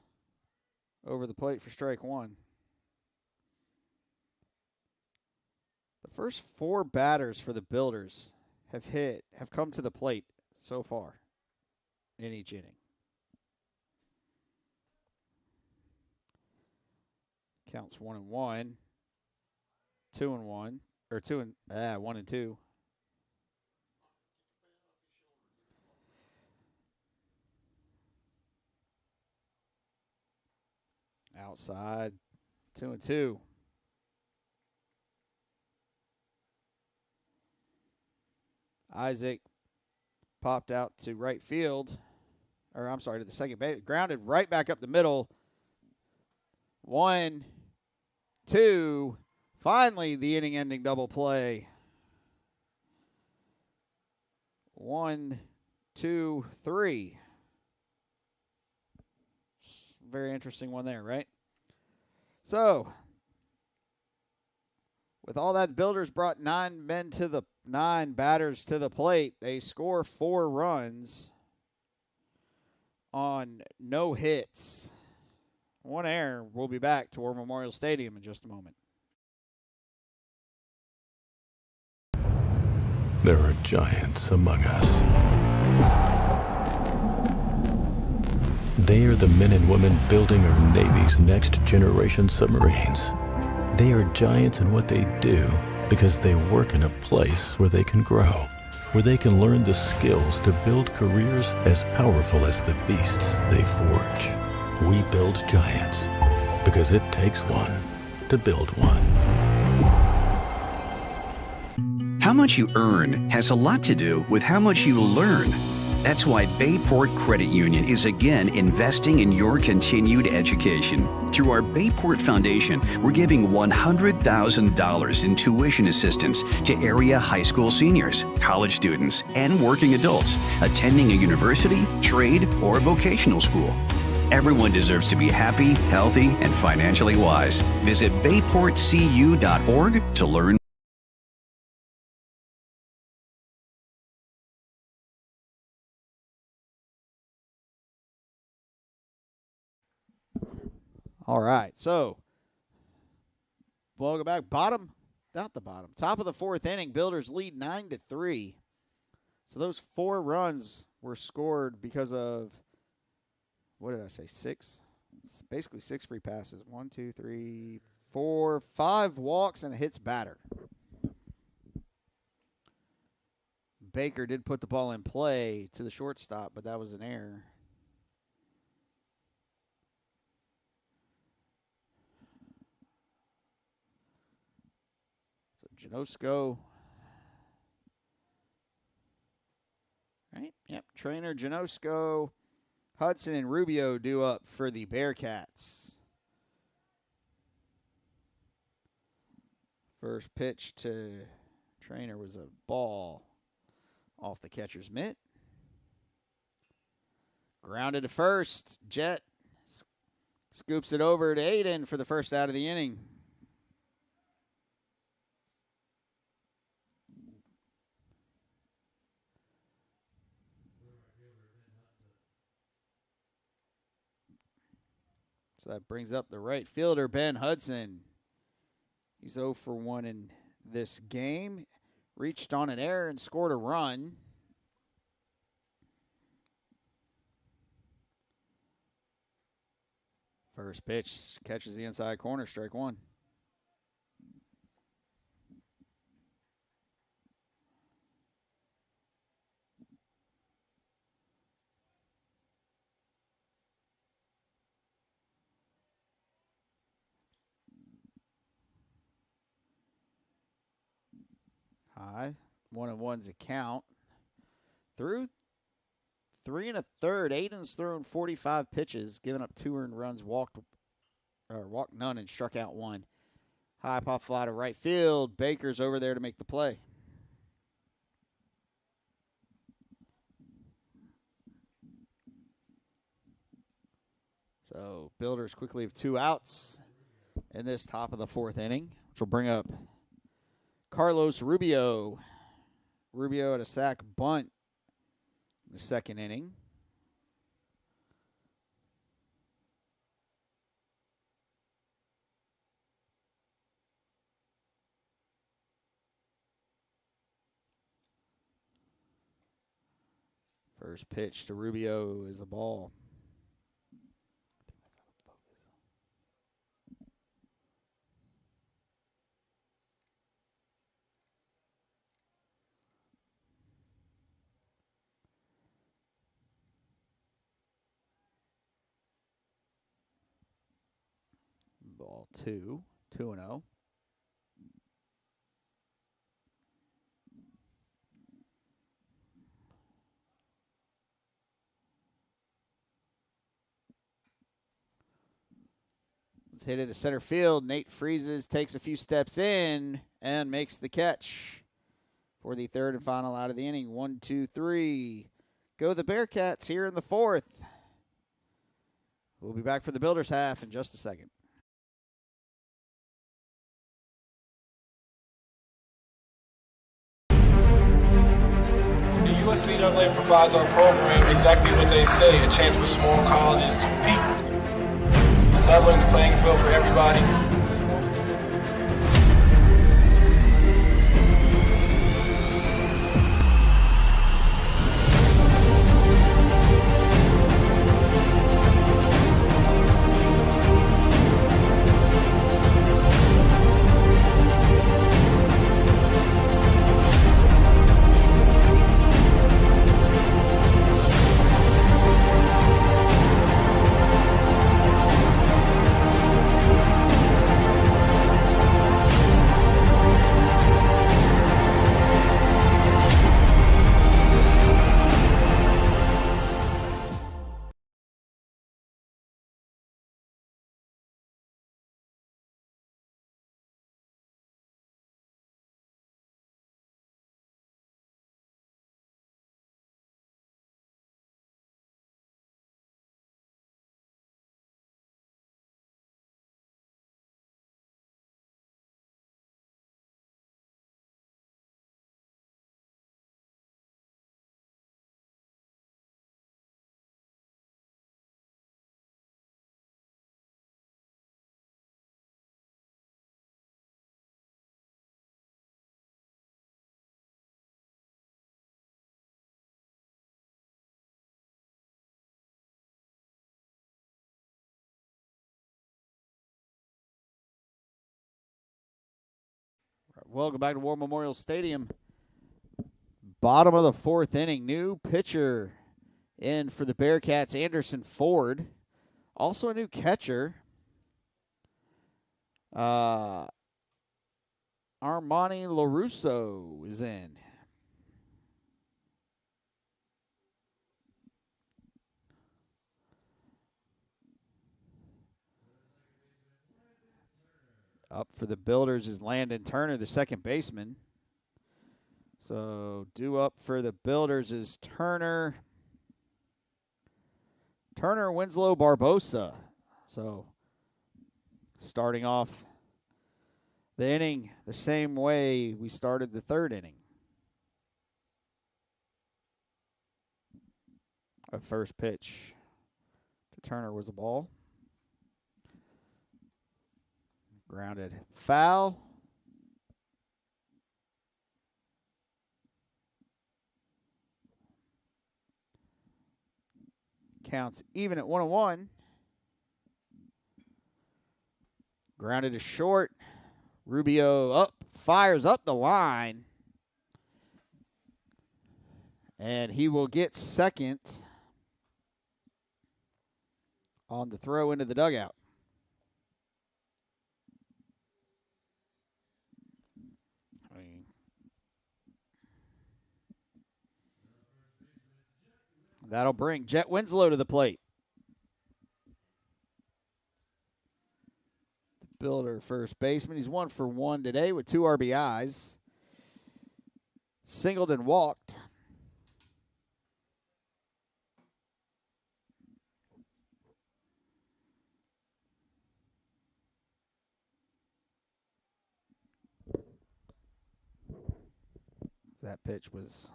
over the plate for strike 1. The first 4 batters for the Builders have come to the plate so far in each inning. Counts 1-1, 2-1, or 1-2. Outside, 2-2. Isaac popped out to right field, or I'm sorry, to the second base, grounded right back up the middle. 1, 2, finally the inning-ending double play. 1, 2, 3. Very interesting one there, right? So, with all that, the Builders brought 9 batters to the plate. They score 4 runs on no hits. 1 error. We'll be back to War Memorial Stadium in just a moment. There are giants among us. They are the men and women building our Navy's next generation submarines. They are giants in what they do because they work in a place where they can grow, where they can learn the skills to build careers as powerful as the beasts they forge. We build giants because it takes one to build one. How much you earn has a lot to do with how much you learn. That's why Bayport Credit Union is again investing in your continued education. Through our Bayport Foundation, we're giving $100,000 in tuition assistance to area high school seniors, college students, and working adults attending a university, trade, or vocational school. Everyone deserves to be happy, healthy, and financially wise. Visit bayportcu.org to learn. All right, so welcome back. Top of the 4th inning. Builders lead 9-3. So those 4 runs were scored because of, what did I say, 6? It's basically 6 free passes. 1, 2, 3, 4, 5 walks and a hits batter. Baker did put the ball in play to the shortstop, but that was an error. Janosko. Right? Yep. Trainer Janosko, Hudson, and Rubio due up for the Bearcats. First pitch to Trainer was a ball off the catcher's mitt. Grounded to first. Jet scoops it over to Aiden for the first out of the inning. So that brings up the right fielder, Ben Hudson. He's 0 for 1 in this game. Reached on an error and scored a run. First pitch catches the inside corner, strike one. High. 1-1's a count. Through 3 1/3. Aiden's thrown 45 pitches, given up 2 earned runs, walked none, and struck out 1. High pop fly to right field. Baker's over there to make the play. So Builders quickly have 2 outs in this top of the 4th inning, which will bring up Carlos Rubio. Rubio had a sac bunt in the 2nd inning. First pitch to Rubio is a ball. Ball 2, 2-0. Let's hit it to center field. Nate freezes, takes a few steps in, and makes the catch for the 3rd and final out of the inning. 1, 2, 3. Go the Bearcats here in the 4th. We'll be back for the Builders half in just a second. The U.S. NCAA provides our program exactly what they say, a chance for small colleges to compete. Leveling the playing field for everybody. Welcome back to War Memorial Stadium. Bottom of the 4th inning. New pitcher in for the Bearcats, Anderson Ford. Also a new catcher, Armani LaRusso is in. Up for the Builders is Landon Turner, the second baseman. So due up for the Builders is Turner, Winslow, Barbosa. So starting off the inning the same way we started the 3rd inning. A first pitch to Turner was a ball. Grounded. Foul. Counts even at 1-1. Grounded to short. Rubio up, fires up the line. And he will get second on the throw into the dugout. That'll bring Jet Winslow to the plate. Builder first baseman. He's 1 for 1 today with 2 RBIs. Singled and walked. That pitch was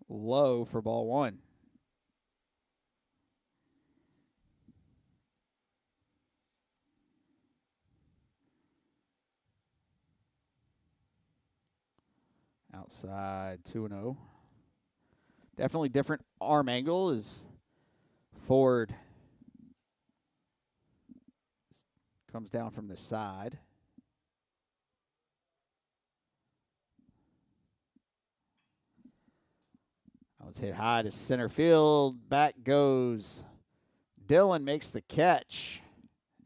low for ball 1. Outside 2-0. Definitely different arm angle as Ford comes down from the side. That one's hit high to center field. Back goes Dillon, makes the catch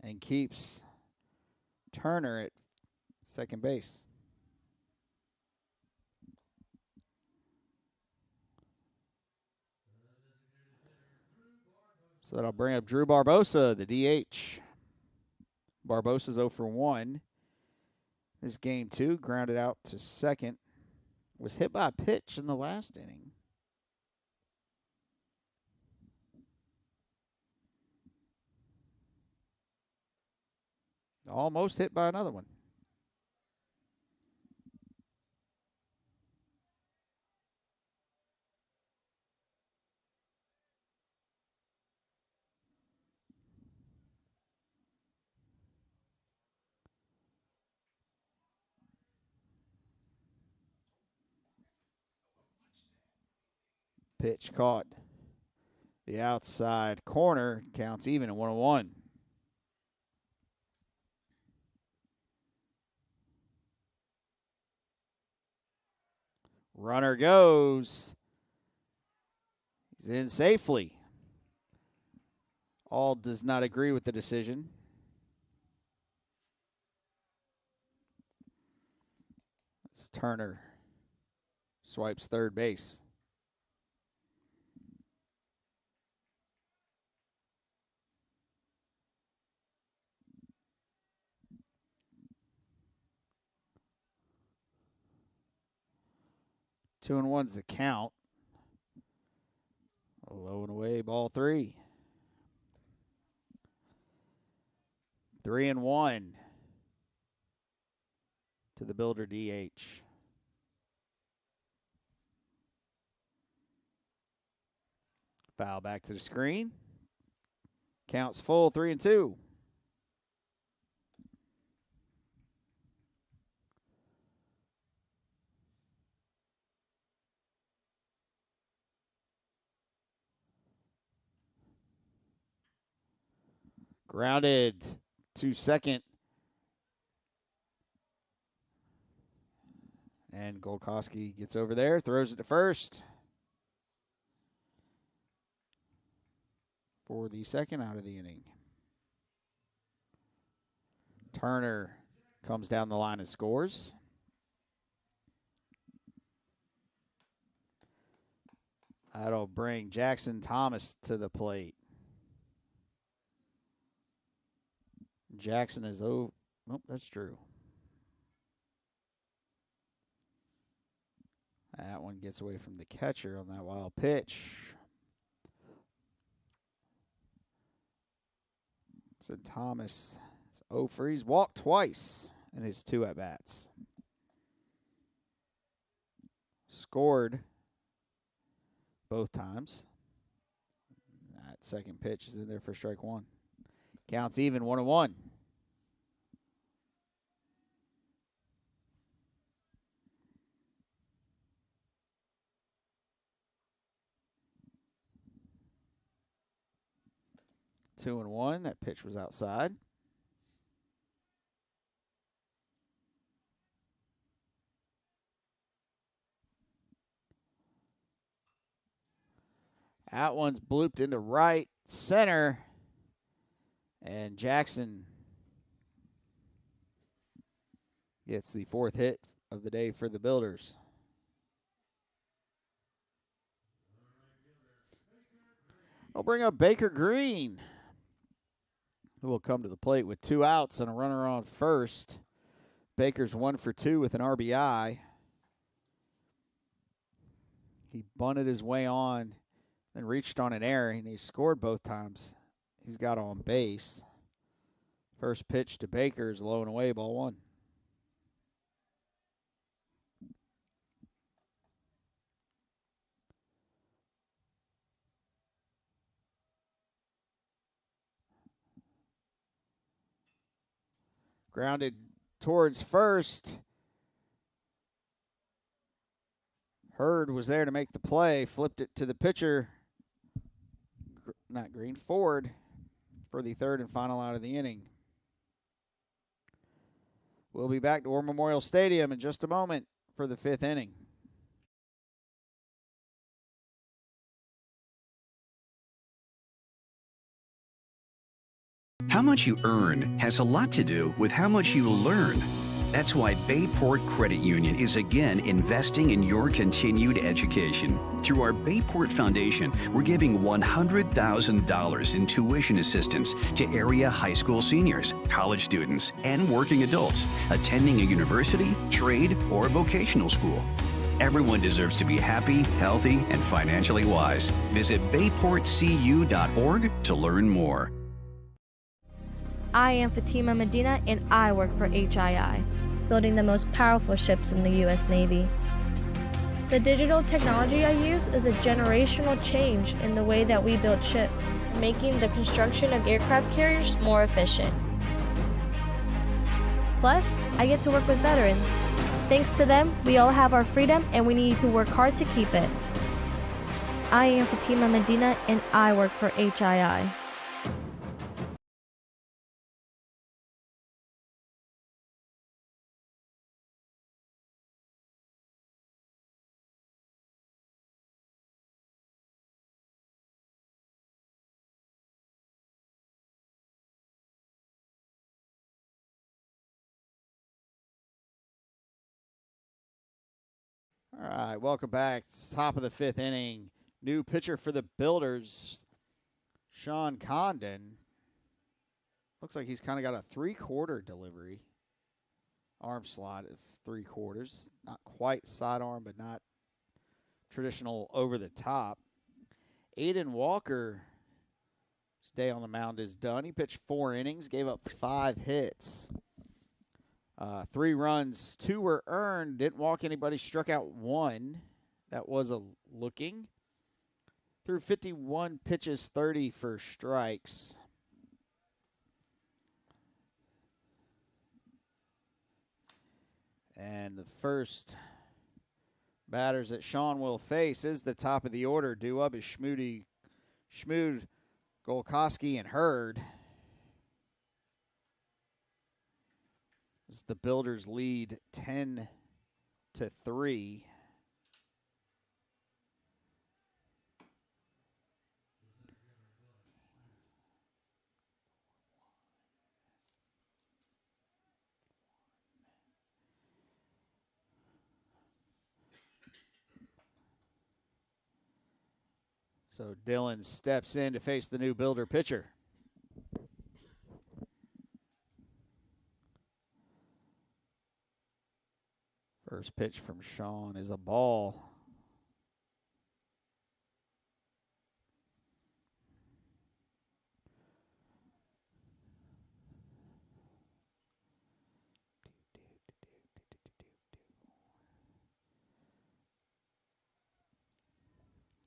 and keeps Turner at second base. So that'll bring up Drew Barbosa, the DH. Barbosa's 0 for 1. This game 2, grounded out to second. Was hit by a pitch in the last inning. Almost hit by another one. Pitch caught. The outside corner counts even at 1-1. Runner goes. He's in safely. All does not agree with the decision. As Turner swipes third base. Two and one's the count. Low and away, ball 3. 3-1 to the Builder DH. Foul back to the screen. Counts full, 3-2. Grounded to second. And Golkowski gets over there, throws it to first. For the second out of the inning. Turner comes down the line and scores. That'll bring Jackson Thomas to the plate. Jackson is oh, nope, that's Drew. That one gets away from the catcher on that wild pitch. So Thomas is 0 for. He's walked twice in his 2 at-bats. Scored both times. That second pitch is in there for strike 1. Counts even, 1-1. 2-1. That pitch was outside. That one's blooped into right center. And Jackson gets the 4th hit of the day for the Builders. I'll bring up Baker Green, who will come to the plate with 2 outs and a runner on first. Baker's 1 for 2 with an RBI. He bunted his way on, then reached on an error, and he scored both times. He's got on base. First pitch to Baker is low and away, ball 1. Grounded towards first. Hurd was there to make the play, flipped it to the pitcher, not Green, Ford, for the 3rd and final out of the inning. We'll be back to War Memorial Stadium in just a moment for the 5th inning. How much you earn has a lot to do with how much you learn. That's why Bayport Credit Union is again investing in your continued education. Through our Bayport Foundation, we're giving $100,000 in tuition assistance to area high school seniors, college students, and working adults attending a university, trade, or vocational school. Everyone deserves to be happy, healthy, and financially wise. Visit bayportcu.org to learn more. I am Fatima Medina, and I work for HII, building the most powerful ships in the U.S. Navy. The digital technology I use is a generational change in the way that we build ships, making the construction of aircraft carriers more efficient. Plus, I get to work with veterans. Thanks to them, we all have our freedom, and we need to work hard to keep it. I am Fatima Medina, and I work for HII. All right, welcome back. Top of the 5th inning. New pitcher for the Builders, Sean Condon. Looks like he's kind of got a 3/4 delivery. Arm slot of 3/4. Not quite sidearm, but not traditional over the top. Aiden Walker's day on the mound is done. He pitched 4 innings, gave up 5 hits. 3 runs, 2 were earned, didn't walk anybody, struck out 1. That was a looking. Threw 51 pitches, 30 for strikes. And the first batters that Sean will face is the top of the order. Due up is Schmood, Golkowski, and Hurd. As the Builders lead 10-3. So Dillon steps in to face the new Builder pitcher. First pitch from Sean is a ball.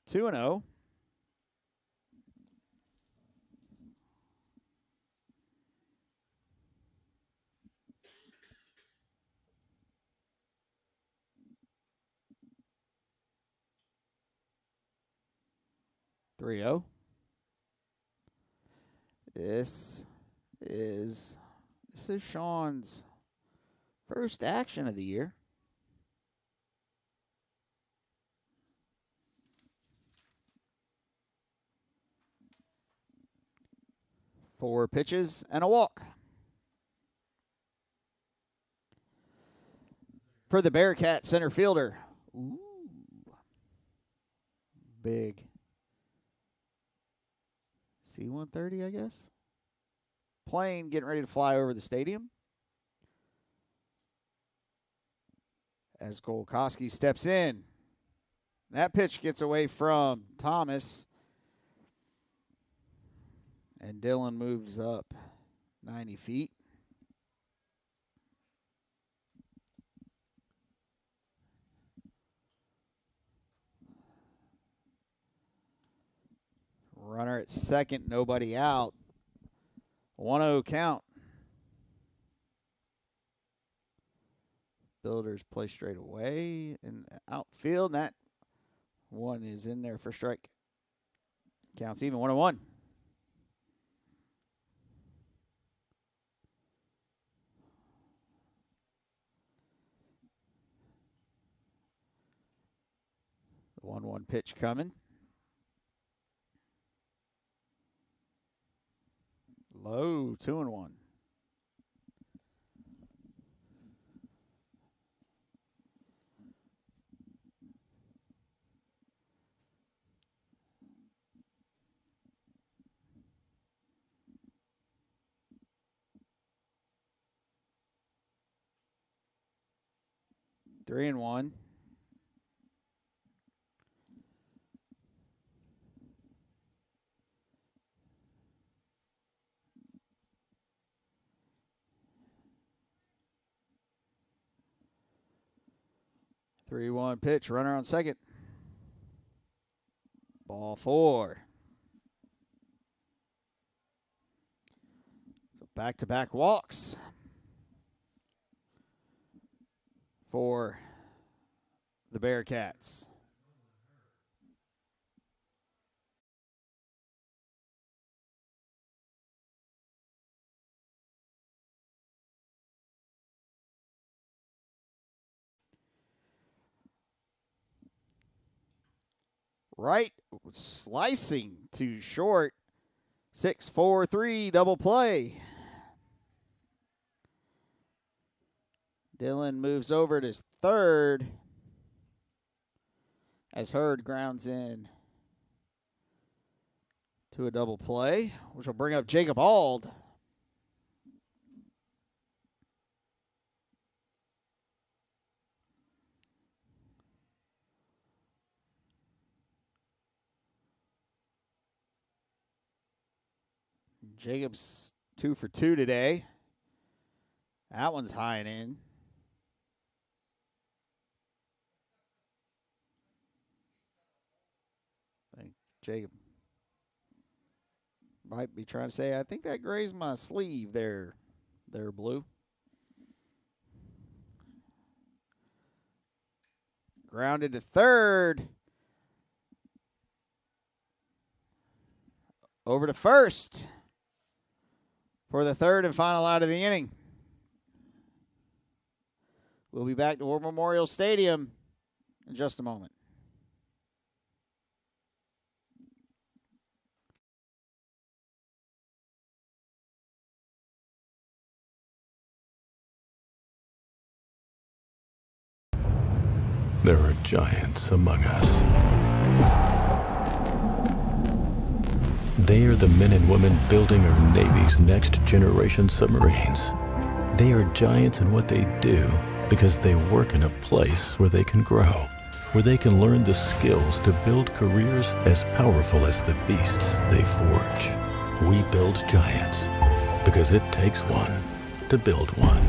Two and 0. This is Sean's first action of the year. Four pitches and a walk. For the Bearcat center fielder. Ooh. Big. C-130, I guess. Plane getting ready to fly over the stadium. As Golkowski steps in. That pitch gets away from Thomas. And Dylan moves up 90 feet. Runner at second, nobody out. 1-0 count. Builders play straight away in the outfield. And that one is in there for strike. Counts even, 1-1. The 1-1 pitch coming. Low, 2-1. Three and one. Three-one pitch, runner on second. Ball four. So back-to-back walks for the Bearcats. Right, slicing to short. 6-4-3 double play. Dylan moves over to third as Hurd grounds in to a double play, which will bring up Jacob Ald. Jacob's 2 for 2 today. That one's high and in. I think Jacob might be trying to say, I think that grazed my sleeve there, Blue. Grounded to third. Over to first for the third and final out of the inning. We'll be back to War Memorial Stadium in just a moment. There are giants among us. They are the men and women building our Navy's next generation submarines. They are giants in what they do because they work in a place where they can grow, where they can learn the skills to build careers as powerful as the beasts they forge. We build giants because it takes one to build one.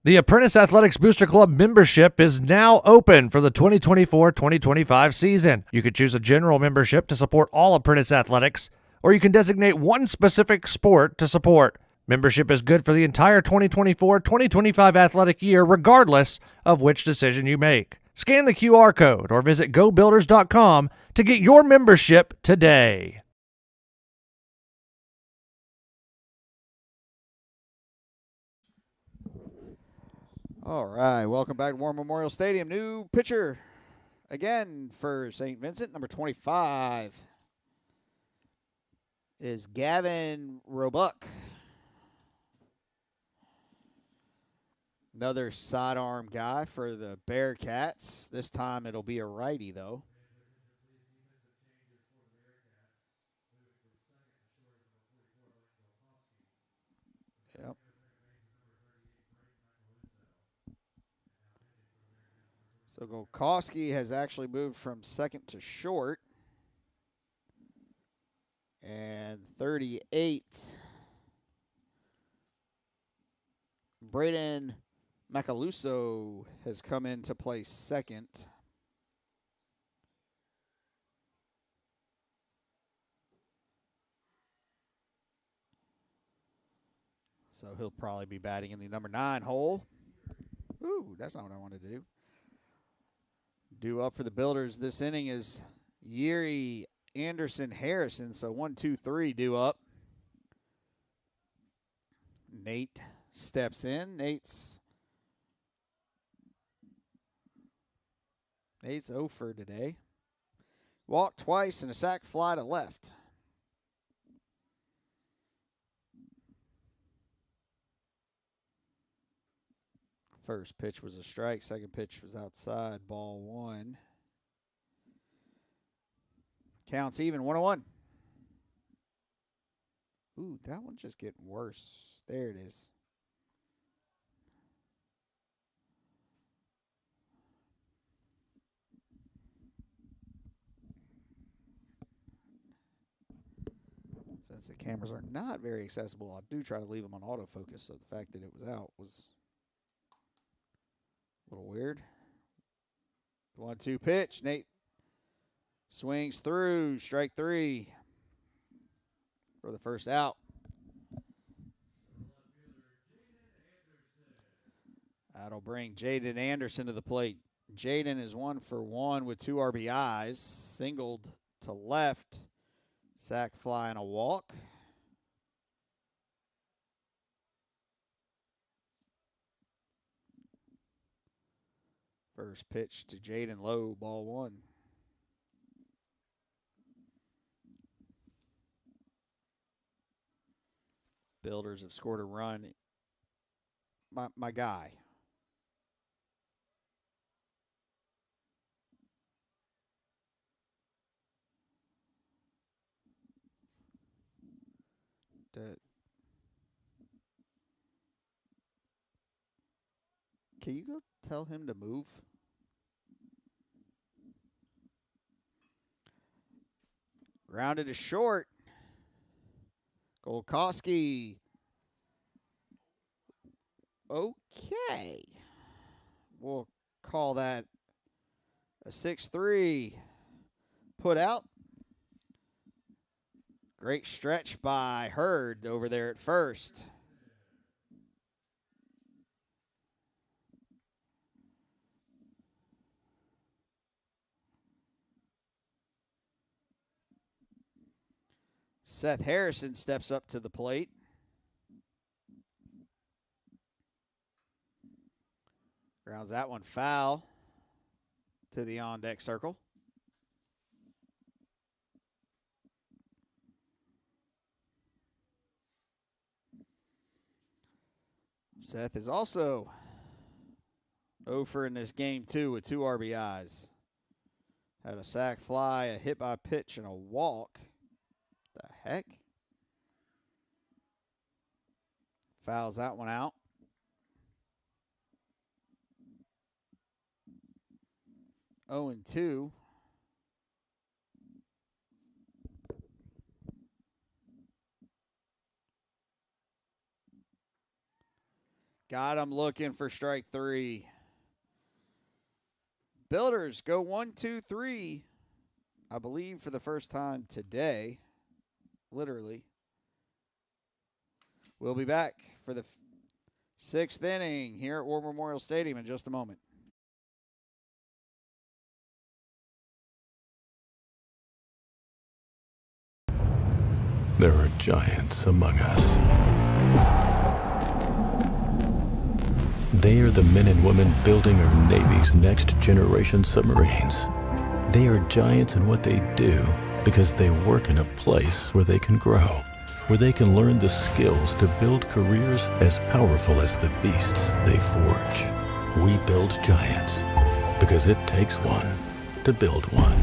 The Apprentice Athletics Booster Club membership is now open for the 2024-2025 season. You can choose a general membership to support all Apprentice athletics, or you can designate one specific sport to support. Membership is good for the entire 2024-2025 athletic year, regardless of which decision you make. Scan the QR code or visit GoBuilders.com to get your membership today. All right, welcome back to War Memorial Stadium. New pitcher again for St. Vincent, number 25 is Gavin Roebuck. Another sidearm guy for the Bearcats. This time it'll be a righty, though. Yep. So Golkowski has actually moved from second to short. And 38, Braden Macaluso has come in to play second. So he'll probably be batting in the number 9 hole. Ooh, that's not what I wanted to do. Due up for the Builders this inning is Yuri Anderson Harrison. So 1, 2, 3 due up. Nate steps in. Nate's 0 for today. Walked twice and a sac fly to left. First pitch was a strike. Second pitch was outside. Ball 1. Counts even. 1-1. Ooh, that one's just getting worse. There it is. Since the cameras are not very accessible, I do try to leave them on autofocus, so the fact that it was out was a little weird. 1-2 pitch. Nate swings through. Strike 3 for the first out. That'll bring Jaden Anderson to the plate. Jaden is 1 for 1 with 2 RBIs. Singled to left. Sac fly and a walk. First pitch to Jaden low, ball 1. Builders have scored a run. My guy. Can you go tell him to move? Grounded to short. Golkowski. Okay. We'll call that a 6-3 put out. Great stretch by Hurd over there at first. Seth Harrison steps up to the plate. Grounds that one foul to the on-deck circle. Seth is also 0 for in this game, too, with 2 RBIs. Had a sac fly, a hit by pitch, and a walk. The heck? Fouls that one out. Oh and 2. Got him looking for strike 3. Builders go 1, 2, 3. I believe for the first time today. Literally. We'll be back for the 6th inning here at War Memorial Stadium in just a moment. There are giants among us. They are the men and women building our Navy's next generation submarines. They are giants in what they do because they work in a place where they can grow, where they can learn the skills to build careers as powerful as the beasts they forge. We build giants because it takes one to build one.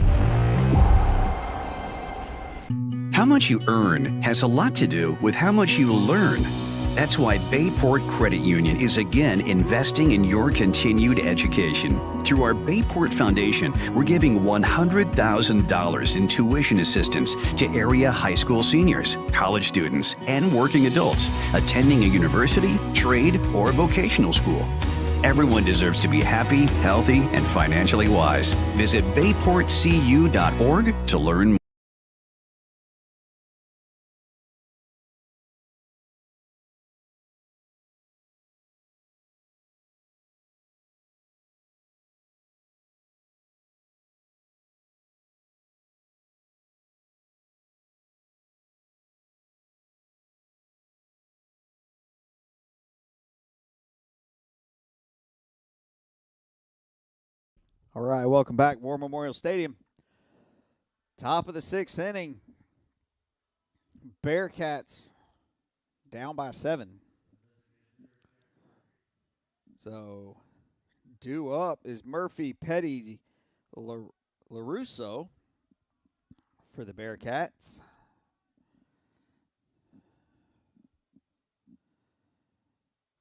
How much you earn has a lot to do with how much you learn. That's why Bayport Credit Union is again investing in your continued education. Through our Bayport Foundation, we're giving $100,000 in tuition assistance to area high school seniors, college students, and working adults attending a university, trade, or vocational school. Everyone deserves to be happy, healthy, and financially wise. Visit bayportcu.org to learn more. All right, welcome back, War Memorial Stadium. Top of the sixth inning. Bearcats down by 7. So, due up is Murphy, Petty, LaRusso for the Bearcats.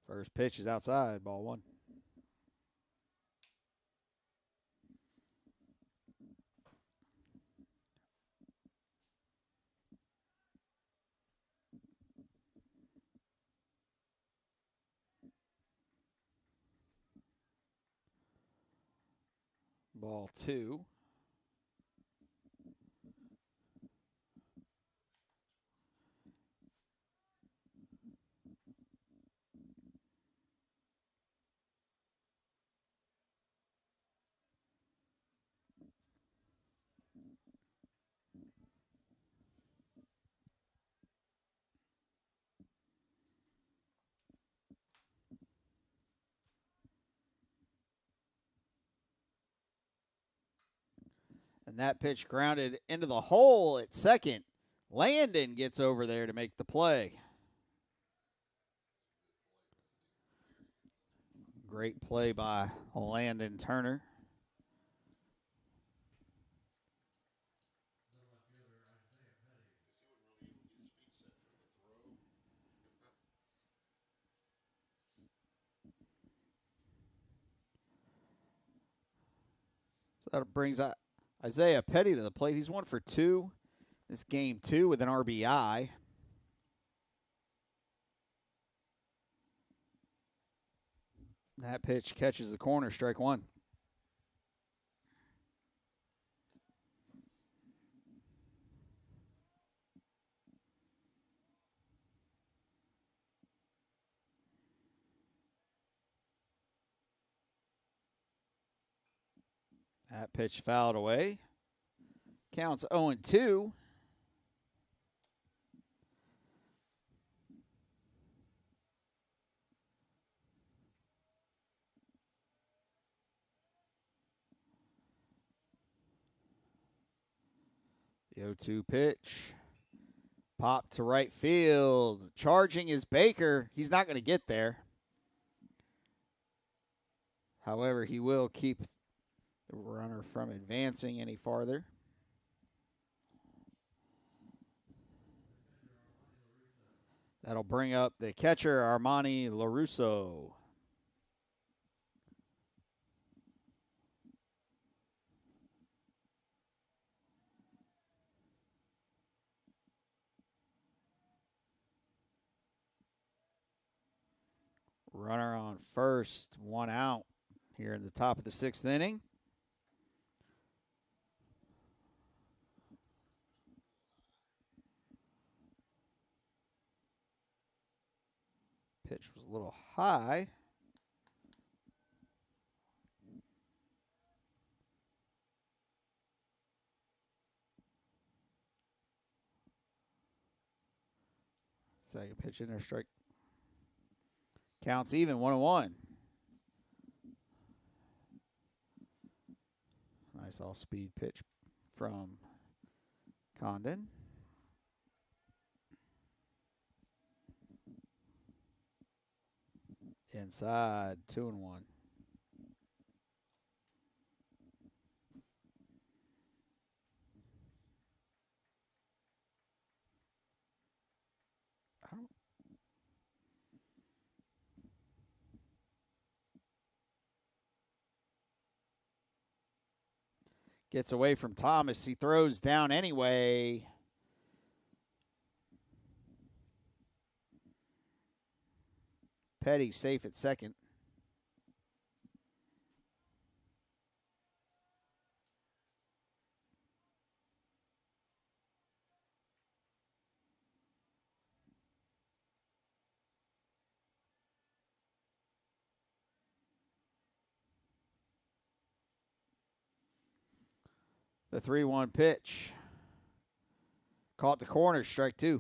First pitch is outside, ball 1. Ball 2. And that pitch grounded into the hole at second. Landon gets over there to make the play. Great play by Landon Turner. So that brings Isaiah Petty to the plate. He's 1 for 2. This game 2 with an RBI. That pitch catches the corner, strike 1. That pitch fouled away. Counts 0-2. The 0-2 pitch. Pop to right field. Charging is Baker. He's not going to get there. However, he will keep the runner from advancing any farther. That'll bring up the catcher, Armani LaRusso. Runner on first, 1 out here in the top of the 6th inning. Pitch was a little high. Second pitch in there, strike. Counts even, 1-1. Nice off-speed pitch from Condon. Inside, 2-1. Gets away from Thomas. He throws down anyway. Petty safe at second. The 3-1 pitch. Caught the corner, strike 2.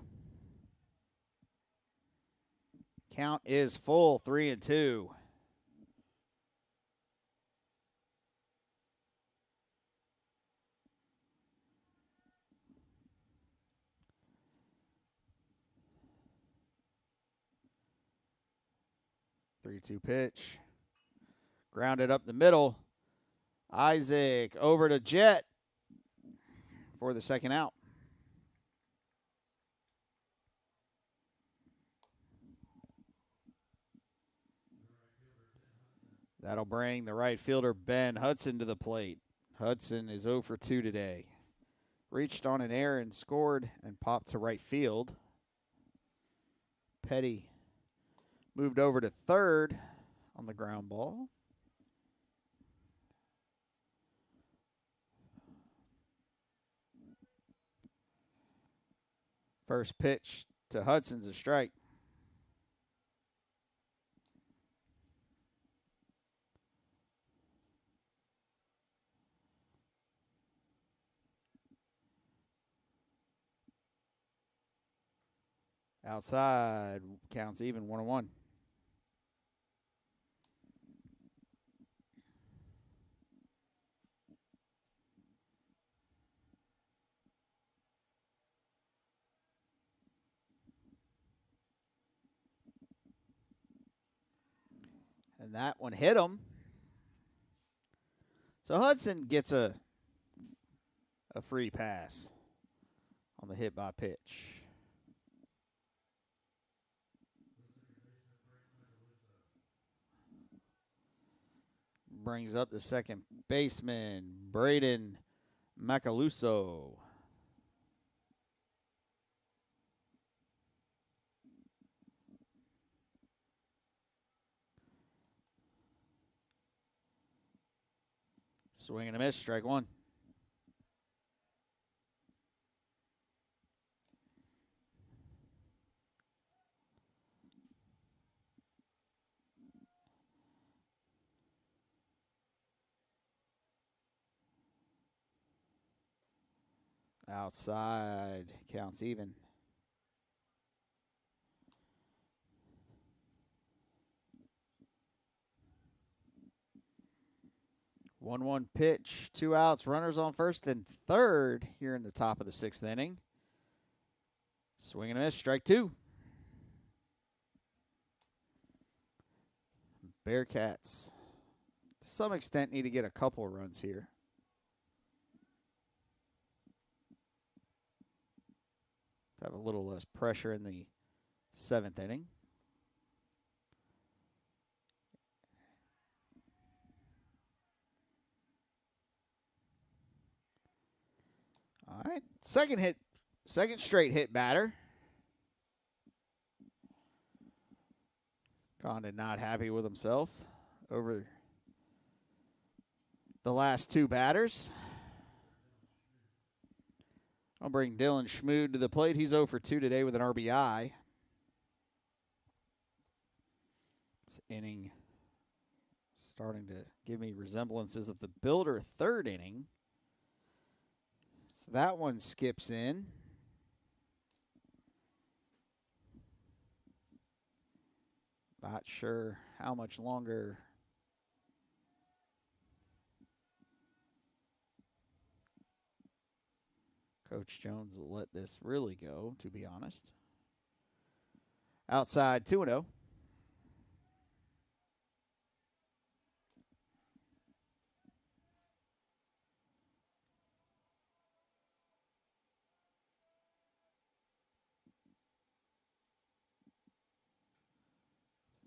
Count is full, 3-2. Three-two pitch. Grounded up the middle. Isaac over to Jet for the second out. That'll bring the right fielder Ben Hudson to the plate. Hudson is 0 for 2 today. Reached on an error and scored and popped to right field. Petty moved over to third on the ground ball. First pitch to Hudson's a strike. Outside, counts even, 1-1. And that one hit him. So Hudson gets a free pass on the hit by pitch. Brings up the second baseman, Braden Macaluso. Swing and a miss, strike 1. Outside, counts even. One pitch, 2 outs, runners on first and third here in the top of the 6th inning. Swing and a miss, strike 2. Bearcats, to some extent, need to get a couple runs here. Have a little less pressure in the 7th inning. All right, second straight hit batter. Condon not happy with himself over the last 2 batters. I'll bring Dylan Schmood to the plate. He's 0 for 2 today with an RBI. This inning starting to give me resemblances of the Builder 3rd inning. So that one skips in. Not sure how much longer Coach Jones will let this really go, to be honest. Outside 2-0.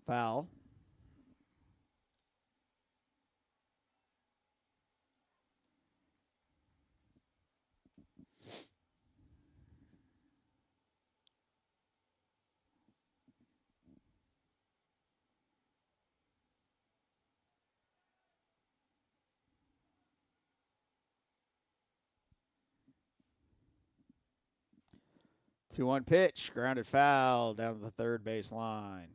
Foul. Two one pitch, grounded foul down to the third base line.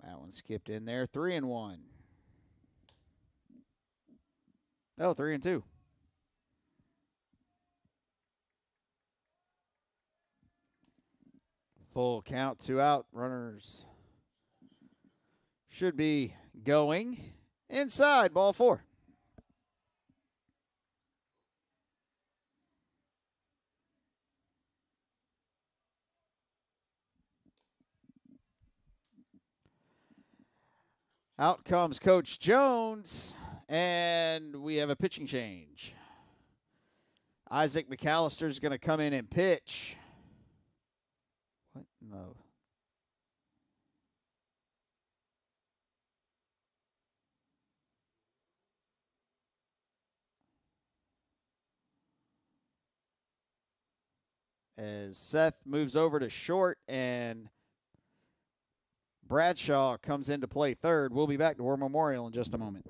That one skipped in there. 3-1. Oh, 3-2. Full count, 2 out. Runners should be going inside. Ball 4. Out comes Coach Jones, and we have a pitching change. Isaac McAllister's going to come in and pitch. What in the... As Seth moves over to short and Bradshaw comes in to play third. We'll be back to War Memorial in just a moment.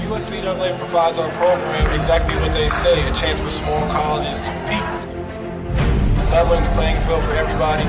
USC NCAA provides our program exactly what they say, a chance for small colleges to compete. It's leveling the playing field for everybody.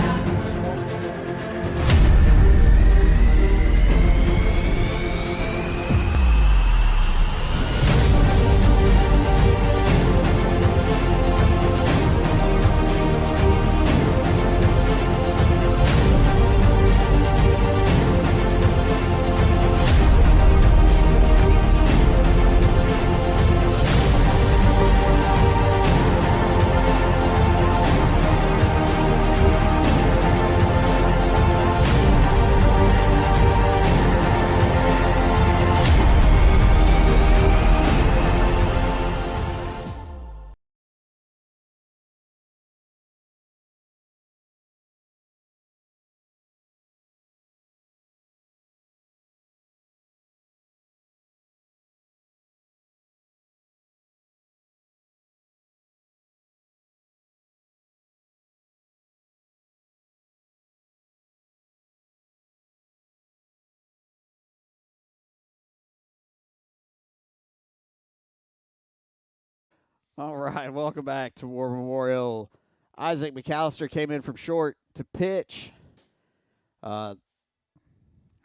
All right, welcome back to War Memorial. Isaac McAllister came in from short to pitch.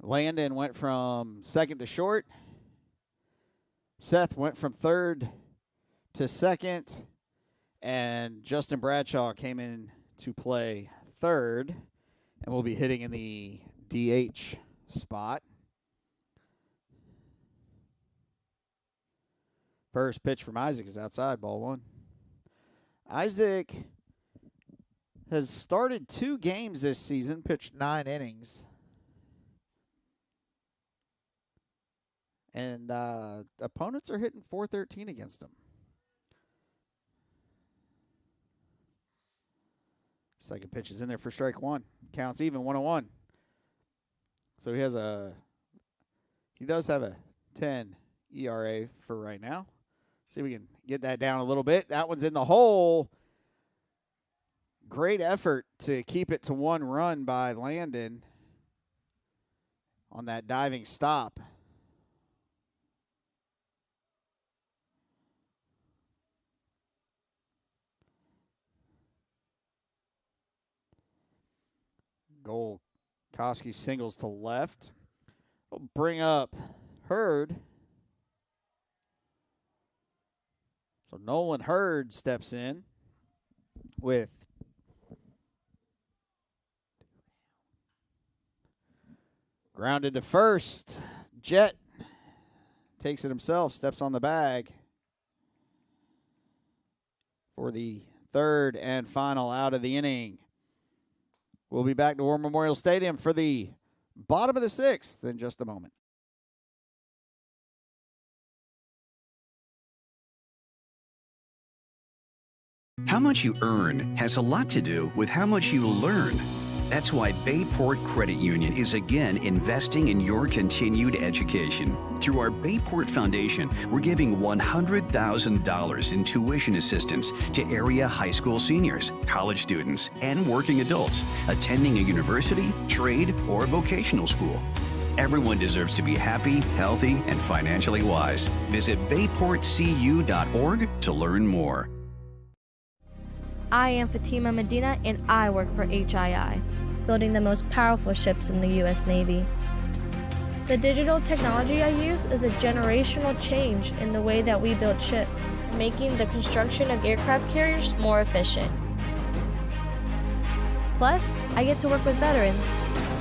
Landon went from second to short. Seth went from third to second. And Justin Bradshaw came in to play third. And will be hitting in the DH spot. First pitch from Isaac is outside, ball 1. Isaac has started 2 games this season, pitched 9 innings. And opponents are hitting .413 against him. Second pitch is in there for strike 1. Counts even, 1-1. So he has a He does have a 10 ERA for right now. See if we can get that down a little bit. That one's in the hole. Great effort to keep it to 1 run by Landon on that diving stop. Goal. Koski singles to left. We'll bring up Hurd. So Nolan Hurd steps in with grounded to first. Jet takes it himself, steps on the bag for the 3rd and final out of the inning. We'll be back to War Memorial Stadium for the bottom of the 6th in just a moment. How much you earn has a lot to do with how much you learn. That's why Bayport Credit Union is again investing in your continued education. Through our Bayport Foundation, we're giving $100,000 in tuition assistance to area high school seniors, college students, and working adults attending a university, trade, or vocational school. Everyone deserves to be happy, healthy, and financially wise. Visit bayportcu.org to learn more. I am Fatima Medina, and I work for HII, building the most powerful ships in the U.S. Navy. The digital technology I use is a generational change in the way that we build ships, making the construction of aircraft carriers more efficient. Plus, I get to work with veterans.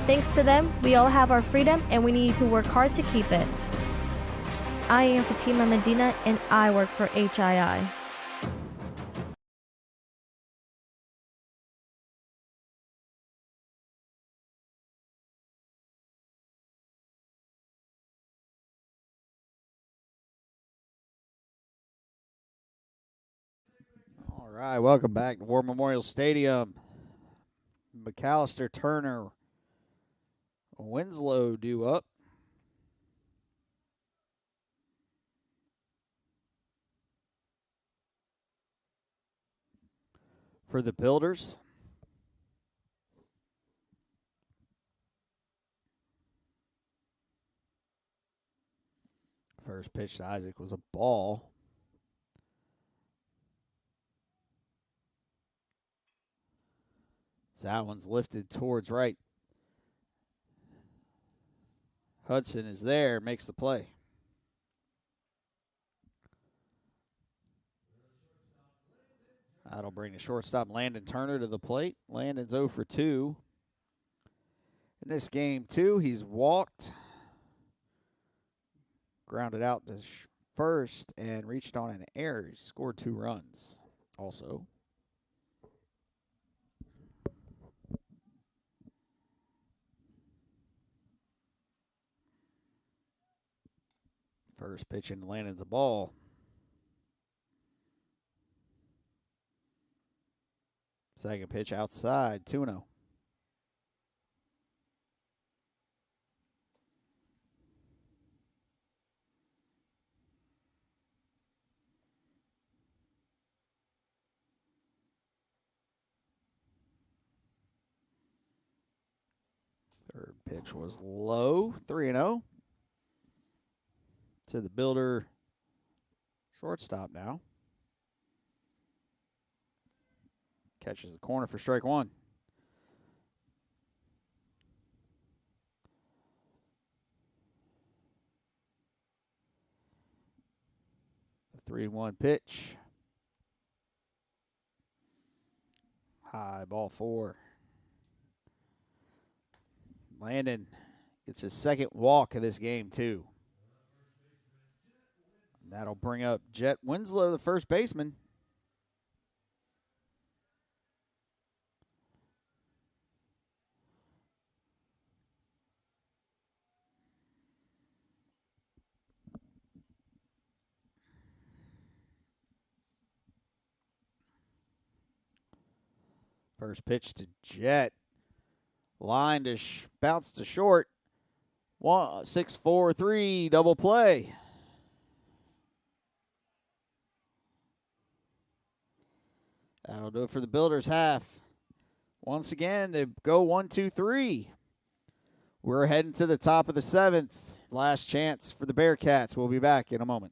Thanks to them, we all have our freedom, and we need to work hard to keep it. I am Fatima Medina, and I work for HII. All right, welcome back to War Memorial Stadium. McAllister, Turner, Winslow due up. For the Builders. First pitch to Isaac was a ball. So that one's lifted towards right. Hudson is there, makes the play. That'll bring the shortstop Landon Turner to the plate. Landon's 0 for 2. In this game, too, he's walked, grounded out to first, and reached on an error. He scored 2 runs also. First pitch into Landon's a ball. Second pitch outside, 2-0. Third pitch was low, 3-0. To the Builder shortstop now. Catches the corner for strike 1. The 3-1 pitch. High, ball 4. Landon gets his second walk of this game, too. That'll bring up Jet Winslow, the first baseman. First pitch to Jet. Line to bounce to short. 6-4-3 double play. That'll do it for the Builders half. Once again, they go 1-2-3. We're heading to the top of the 7th. Last chance for the Bearcats. We'll be back in a moment.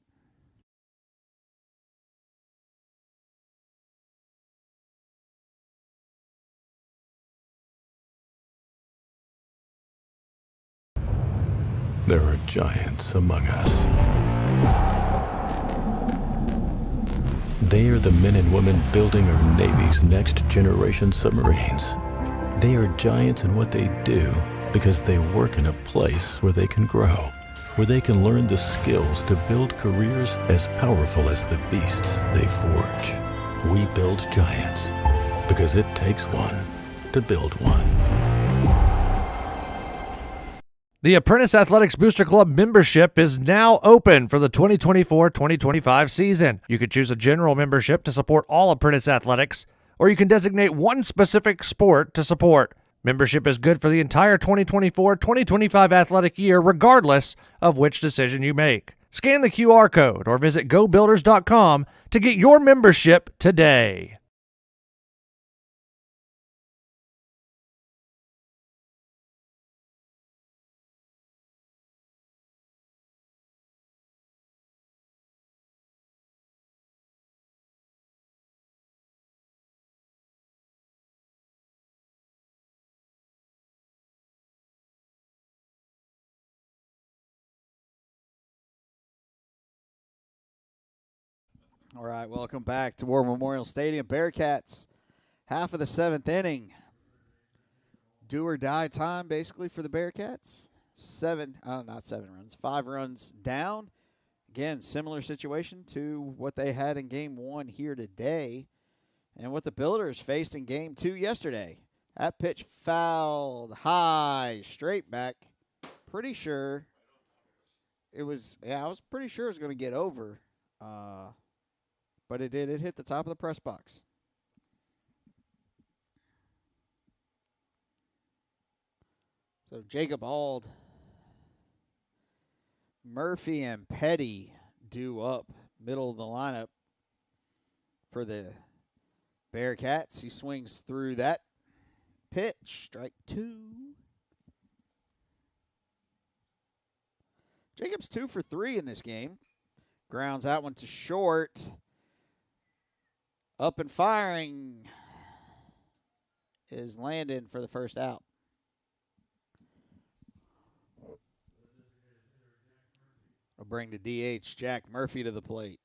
There are giants among us. They are the men and women building our Navy's next generation submarines. They are giants in what they do because they work in a place where they can grow, where they can learn the skills to build careers as powerful as the beasts they forge. We build giants because it takes one to build one. The Apprentice Athletics Booster Club membership is now open for the 2024-2025 season. You can choose a general membership to support all Apprentice athletics, or you can designate one specific sport to support. Membership is good for the entire 2024-2025 athletic year, regardless of which decision you make. Scan the QR code or visit gobuilders.com to get your membership today. All right, welcome back to War Memorial Stadium. Bearcats, half of the 7th inning. Do or die time, basically, for the Bearcats. 5 runs down. Again, similar situation to what they had in Game 1 here today and what the Builders faced in Game 2 yesterday. That pitch fouled high, straight back. Pretty sure it was, I was pretty sure it was going to get over. But it did. It hit the top of the press box. So Jacob Ald, Murphy, and Petty due up middle of the lineup for the Bearcats. He swings through that pitch. Strike 2. Jacob's 2 for 3 in this game. Grounds that one to short. Up and firing is Landon for the first out. I'll bring the DH Jack Murphy to the plate.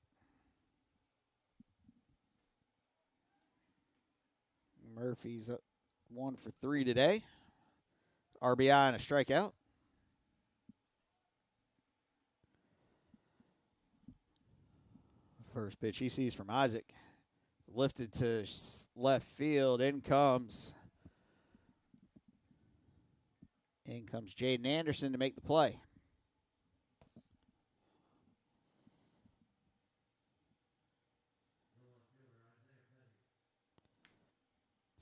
Murphy's up 1 for 3 today. RBI and a strikeout. First pitch he sees from Isaac. Lifted to left field. In comes Jaden Anderson to make the play.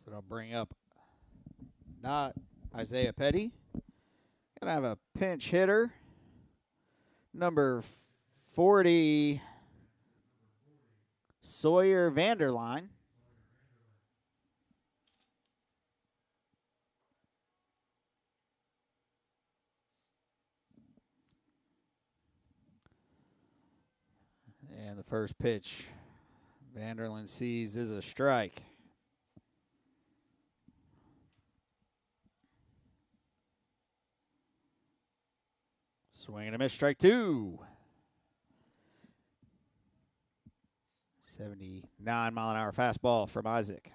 So they'll bring up not Isaiah Petty. Gonna have a pinch hitter. Number 40, Sawyer Vanderline. And the first pitch Vanderline sees is a strike. Swing and a miss, strike 2. 79-mile-an-hour fastball from Isaac.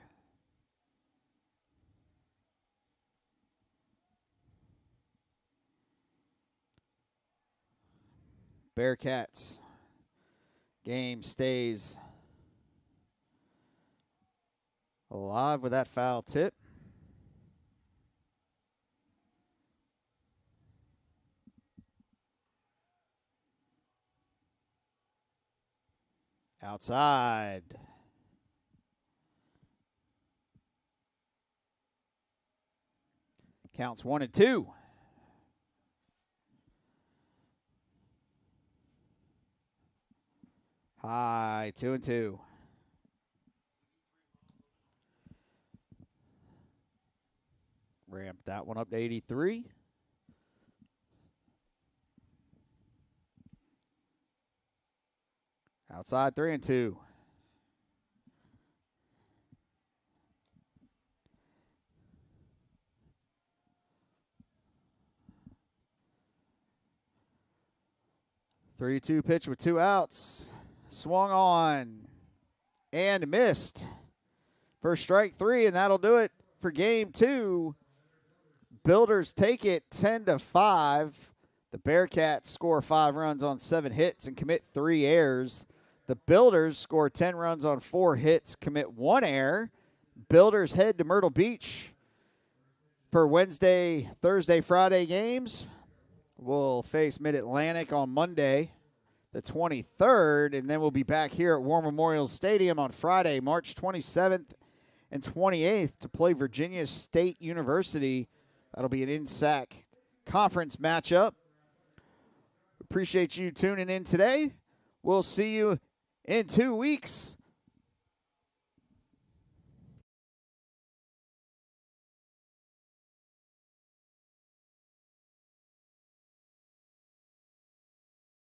Bearcats. Game stays alive with that foul tip. Outside. Counts 1-2. High, 2-2. Ramp that one up to 83. Outside, 3-2. Three-two pitch with 2 outs. Swung on and missed. First strike 3, and that'll do it for game 2. Builders take it 10-5. The Bearcats score 5 runs on 7 hits and commit 3 errors. The Builders score 10 runs on 4 hits, commit 1 error. Builders head to Myrtle Beach for Wednesday, Thursday, Friday games. We'll face Mid-Atlantic on Monday, the 23rd, and then we'll be back here at War Memorial Stadium on Friday, March 27th and 28th to play Virginia State University. That'll be an INSAC conference matchup. Appreciate you tuning in today. We'll see you in 2 weeks